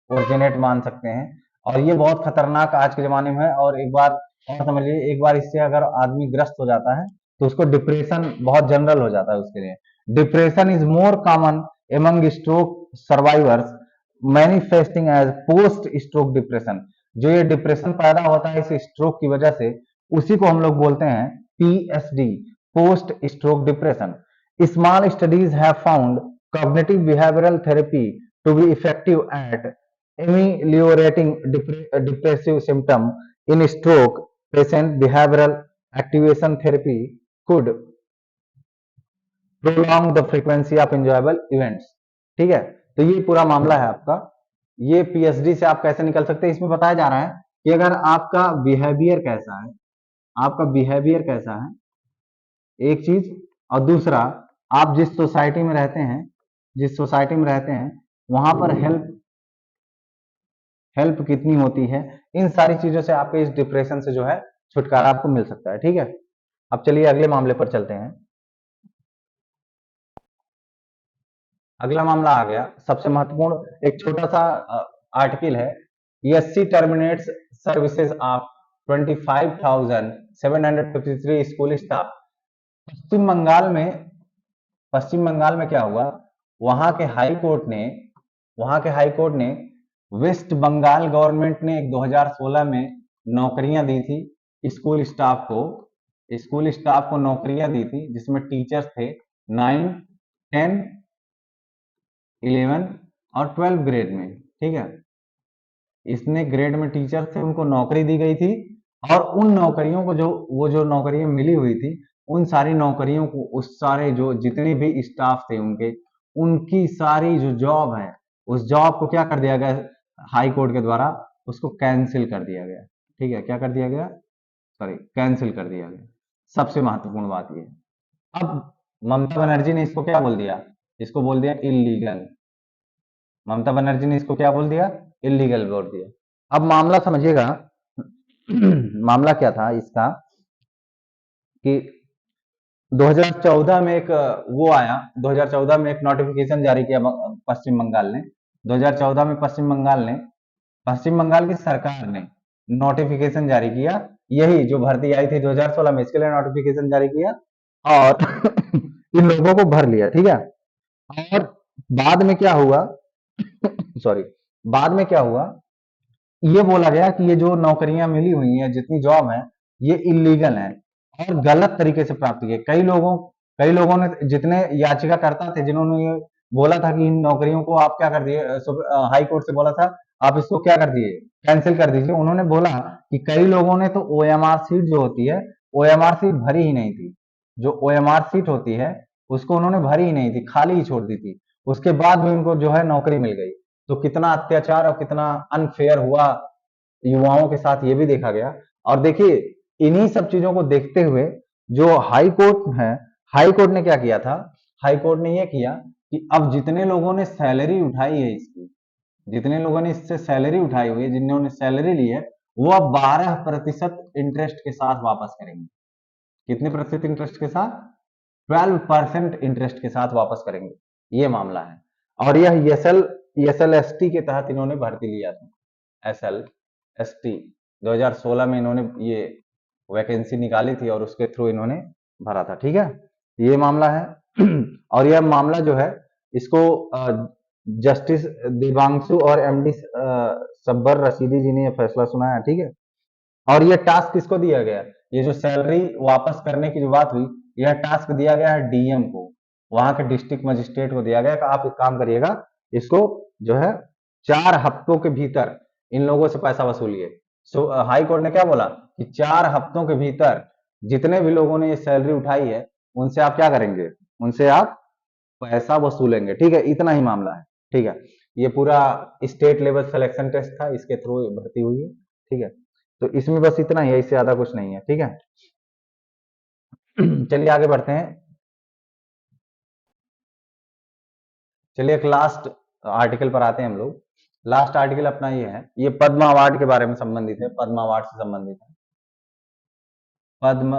ओरिजिनेट मान सकते हैं। और ये बहुत खतरनाक आज के जमाने में है, और एक बार और समझिए, एक बार इससे अगर आदमी ग्रस्त हो जाता है तो उसको डिप्रेशन बहुत जनरल हो जाता है उसके लिए। Depression is more common among stroke survivors, manifesting as post stroke depression. जो ये डिप्रेशन पैदा होता है इस स्ट्रोक की वजह से, उसी को हम लोग बोलते हैं PSD, post stroke depression. Small studies have found cognitive behavioral therapy to be effective at ameliorating depressive symptoms in stroke patient behavioral activation therapy could prolong the frequency of enjoyable events. ठीक है, तो ये पूरा मामला है आपका। ये PhD से आप कैसे निकल सकते हैं, इसमें बताया जा रहा है कि अगर आपका बिहेवियर कैसा है, आपका बिहेवियर कैसा है, एक चीज, और दूसरा आप जिस सोसाइटी में रहते हैं, जिस सोसाइटी में रहते हैं वहां पर हेल्प हेल्प कितनी होती है, इन सारी चीजों से आपके इस डिप्रेशन से जो है छुटकारा आपको मिल सकता है। ठीक है, अब चलिए अगले मामले पर चलते हैं। अगला मामला आ गया सबसे महत्वपूर्ण, एक छोटा सा आर्टिकल है, SC terminates services of 25,753 school staff. Paschim Bangal में, पश्चिम बंगाल में क्या हुआ, वहां के हाई कोर्ट ने, वहां के हाई कोर्ट ने वेस्ट बंगाल गवर्नमेंट ने 2016 में नौकरियां दी थी स्कूल स्टाफ को, स्कूल स्टाफ को नौकरियां दी थी जिसमें टीचर्स थे 9, 10, 11 और 12 ग्रेड में। ठीक है, इसने ग्रेड में टीचर थे उनको नौकरी दी गई थी, और उन नौकरियों को जो वो जो नौकरियां मिली हुई थी, उन सारी नौकरियों को उस सारे जो जितने भी स्टाफ थे उनके, उनकी सारी जो जॉब है, उस जॉब को क्या कर दिया गया हाई कोर्ट के द्वारा, उसको कैंसिल कर दिया गया। ठीक है, क्या कर दिया गया, सॉरी कैंसिल कर दिया गया। सबसे महत्वपूर्ण बात ये, अब ममता बनर्जी ने इसको क्या बोल दिया, इसको बोल दिया इलीगल। ममता बनर्जी ने इसको क्या बोल दिया, इलीगल बोल दिया। अब मामला समझिएगा, मामला क्या था इसका कि 2014 में एक वो आया, 2014 में एक नोटिफिकेशन जारी किया पश्चिम बंगाल ने, 2014 में पश्चिम बंगाल की सरकार ने नोटिफिकेशन जारी किया, यही जो भर्ती आई थी 2016 में, इसके लिए नोटिफिकेशन जारी किया और इन लोगों को भर लिया। ठीक है, और बाद में क्या हुआ, सॉरी, बाद में क्या हुआ, ये बोला गया कि ये जो नौकरियां मिली हुई हैं, जितनी जॉब है, ये इलीगल है और गलत तरीके से प्राप्त किए। कई लोगों ने, जितने याचिकाकर्ता थे जिन्होंने ये बोला था कि इन नौकरियों को आप क्या कर दिए, हाई कोर्ट से बोला था आप इसको क्या कर दिए, कैंसिल कर दीजिए, उन्होंने बोला कि कई लोगों ने तो ओएमआर सीट जो होती है, ओएमआर सीट भरी ही नहीं थी, जो ओएमआर सीट होती है उसको उन्होंने भरी ही नहीं थी, खाली ही छोड़ दी थी, उसके बाद भी उनको जो है नौकरी मिल गई। तो कितना अत्याचार और कितना अनफेयर हुआ युवाओं के साथ, ये भी देखा गया। और देखिए, इन्हीं सब चीजों को देखते हुए जो हाई कोर्ट है, हाई कोर्ट ने क्या किया था, हाई कोर्ट ने यह किया कि अब जितने लोगों ने सैलरी उठाई है इसकी, जितने लोगों ने इससे सैलरी उठाई हुई है, जिन्होंने सैलरी ली है, वो अब 12% इंटरेस्ट के साथ वापस करेंगे। कितने प्रतिशत इंटरेस्ट के साथ, 12% इंटरेस्ट के साथ वापस करेंगे। ये मामला है, और यह एसएलएसटी के तहत इन्होंने भर्ती लिया था। एसएलएसटी 2016 में इन्होंने ये वैकेंसी निकाली थी और उसके थ्रू इन्होंने भरा था। ठीक है, ये मामला है। और यह मामला जो है, इसको जस्टिस दिवांशु और एमडी सब्बर रशीदी जी ने यह फैसला सुनाया। ठीक है, और ये टास्क किसको दिया गया, ये जो सैलरी वापस करने की जो बात हुई, यह टास्क दिया गया है डीएम को, वहां के डिस्ट्रिक्ट मजिस्ट्रेट को दिया गया कि आप एक काम करिएगा, इसको जो है 4 हफ्तों के भीतर इन लोगों से पैसा वसूलिए। सो हाई कोर्ट ने क्या बोला कि 4 हफ्तों के भीतर जितने भी लोगों ने ये सैलरी उठाई है, उनसे आप क्या करेंगे, उनसे आप पैसा वसूलेंगे। ठीक है, इतना ही मामला है। ठीक है, ये पूरा स्टेट लेवल सिलेक्शन टेस्ट था, इसके थ्रू भर्ती हुई है। ठीक है, तो इसमें बस इतना ही है, इससे ज्यादा कुछ नहीं है। ठीक है, चलिए आगे बढ़ते हैं। चलिए एक लास्ट आर्टिकल पर आते हैं हम लोग। लास्ट आर्टिकल अपना ये है, ये पद्म अवार्ड के बारे में संबंधित है, पद्म अवार्ड से संबंधित है। पद्म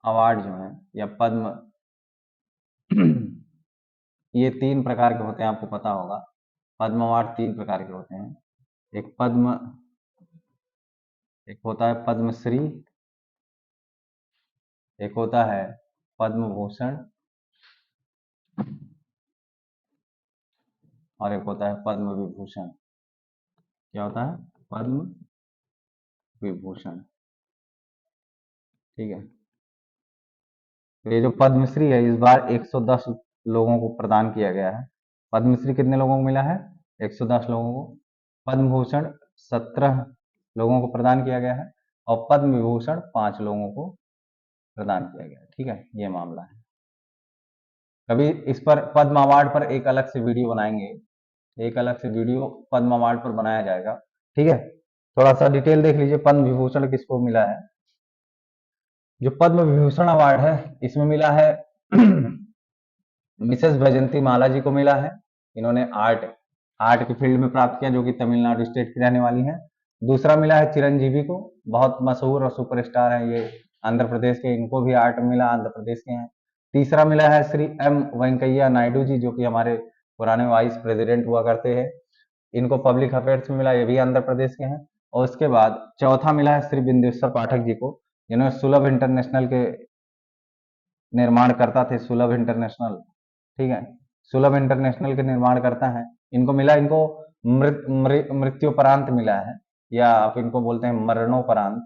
अवार्ड जो है या पद्म ये 3 प्रकार के होते हैं, आपको पता होगा। पद्म अवार्ड 3 प्रकार के होते हैं, एक पद्म, एक होता है पद्मश्री, एक होता है पद्म भूषण, और एक होता है पद्म विभूषण। क्या होता है, पद्म विभूषण। ठीक है, तो ये जो पद्मश्री है, इस बार 110 लोगों को प्रदान किया गया है। पद्मश्री कितने लोगों को मिला है, 110 लोगों को। पद्म भूषण 17 लोगों को प्रदान किया गया है, और पद्म विभूषण 5 लोगों को प्रदान किया गया। ठीक है, ये मामला है। कभी इस पर पद्म अवार्ड पर एक अलग से वीडियो बनाएंगे, एक अलग से वीडियो पद्म अवार्ड पर बनाया जाएगा। ठीक है, थोड़ा सा डिटेल देख लीजिए पद्म विभूषण किसको मिला है। जो पद्म विभूषण अवार्ड है इसमें मिला है मिसेस वैजंती माला जी को मिला है। इन्होंने आर्ट आर्ट के फील्ड में प्राप्त किया, जो कि तमिलनाडु स्टेट की रहने वाली है। दूसरा मिला है चिरंजीवी को, बहुत मशहूर और सुपरस्टार है ये, आंध्र प्रदेश के, इनको भी आर्ट मिला, आंध्र प्रदेश के हैं। तीसरा मिला है श्री एम वेंकैया नायडू जी, जो कि हमारे पुराने वाइस प्रेसिडेंट हुआ करते हैं। इनको पब्लिक अफेयर्स में मिला, ये भी आंध्र प्रदेश के हैं। और उसके बाद चौथा मिला है श्री बिंदेश्वर पाठक जी को, जिन्होंने सुलभ इंटरनेशनल के निर्माण करता थे, सुलभ इंटरनेशनल। ठीक है, सुलभ इंटरनेशनल के निर्माण करता है। इनको मिला, इनको मृत्युपरांत मिला है, या आप इनको बोलते हैं मरणोपरांत,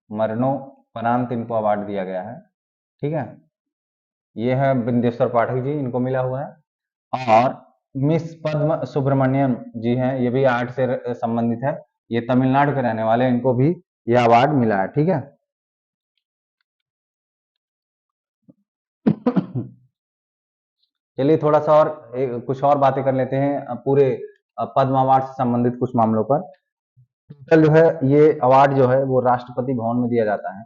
मरणोपरांत इनको अवार्ड दिया गया है। ठीक है, ये है बिंदेश्वर पाठक जी, इनको मिला हुआ है। और मिस पद्म सुब्रमण्यम जी हैं, ये भी आर्ट से संबंधित है, ये तमिलनाडु के रहने वाले हैं, इनको भी यह अवार्ड मिला है। ठीक है चलिए थोड़ा सा और कुछ और बातें कर लेते हैं पूरे पद्म अवार्ड से संबंधित कुछ मामलों पर। टोटल जो है ये अवार्ड जो है वो राष्ट्रपति भवन में दिया जाता है,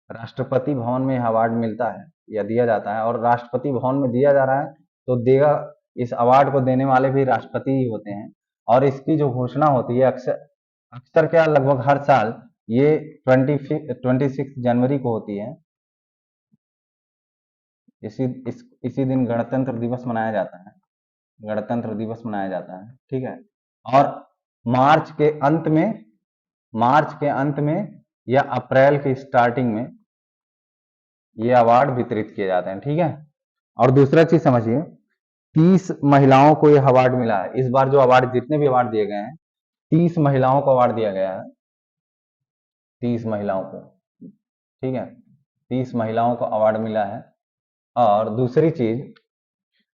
राष्ट्रपति भवन में अवार्ड मिलता है या दिया जाता है, और राष्ट्रपति भवन में दिया जा रहा है तो देगा, इस अवार्ड को देने वाले भी राष्ट्रपति ही होते हैं। और इसकी जो घोषणा होती है अक्सर अक्सर क्या, लगभग हर साल ये 26 जनवरी को होती है। इसी दिन गणतंत्र दिवस मनाया जाता है, गणतंत्र दिवस मनाया जाता है। ठीक है, और मार्च के अंत में मार्च के अंत में या अप्रैल की स्टार्टिंग में ये अवार्ड वितरित किए जाते हैं। ठीक है, और दूसरा चीज समझिए, 30 महिलाओं को यह अवार्ड मिला है। इस बार जो अवार्ड, जितने भी अवार्ड दिए गए हैं, 30 महिलाओं को अवार्ड दिया गया है, 30 महिलाओं को। ठीक है, 30 महिलाओं को अवार्ड मिला है। और दूसरी चीज,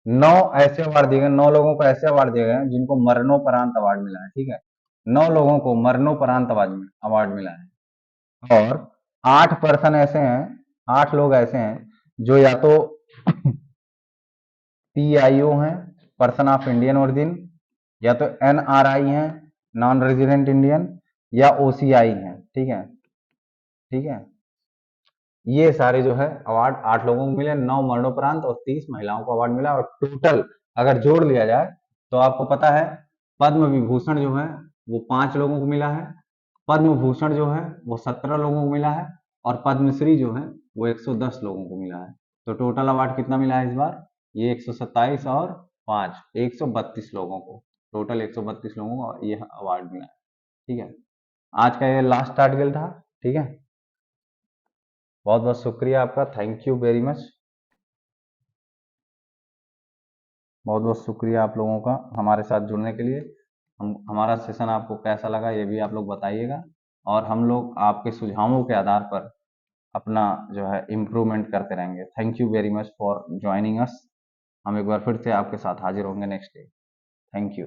9 ऐसे अवार्ड दिए गए, 9 लोगों को ऐसे अवार्ड दिए गए जिनको मरणोपरांत अवार्ड मिला है। ठीक है, 9 लोगों को मरणोपरांत अवार्ड मिला है। और 8 पर्सन ऐसे हैं, 8 लोग ऐसे हैं जो या तो PIO हैं, पर्सन ऑफ इंडियन ओरिजिन, या तो NRI हैं, नॉन रेजिडेंट इंडियन, या OCI हैं। ठीक है, ठीक है, ये सारे जो है अवार्ड 8 लोगों को मिले, 9 मरणोपरांत और 30 महिलाओं को अवार्ड मिला। और टोटल अगर जोड़ लिया जाए तो आपको पता है पद्म विभूषण जो है वो 5 लोगों को मिला है, पद्म भूषण जो है वो 17 लोगों को मिला है, और पद्मश्री जो है वो 110 लोगों को मिला है। तो टोटल अवार्ड कितना मिला है इस बार, ये 127 और 5 132 लोगों को, टोटल 132 लोगों को यह अवार्ड मिला है। ठीक है, आज का ये लास्ट आर्टिकल था। ठीक है, बहुत बहुत शुक्रिया आपका, थैंक यू वेरी मच, बहुत बहुत शुक्रिया आप लोगों का हमारे साथ जुड़ने के लिए। हमारा सेशन आपको कैसा लगा ये भी आप लोग बताइएगा, और हम लोग आपके सुझावों के आधार पर अपना जो है इम्प्रूवमेंट करते रहेंगे। Thank you very much for joining us. हम एक बार फिर से आपके साथ हाजिर होंगे नेक्स्ट डे। Thank you.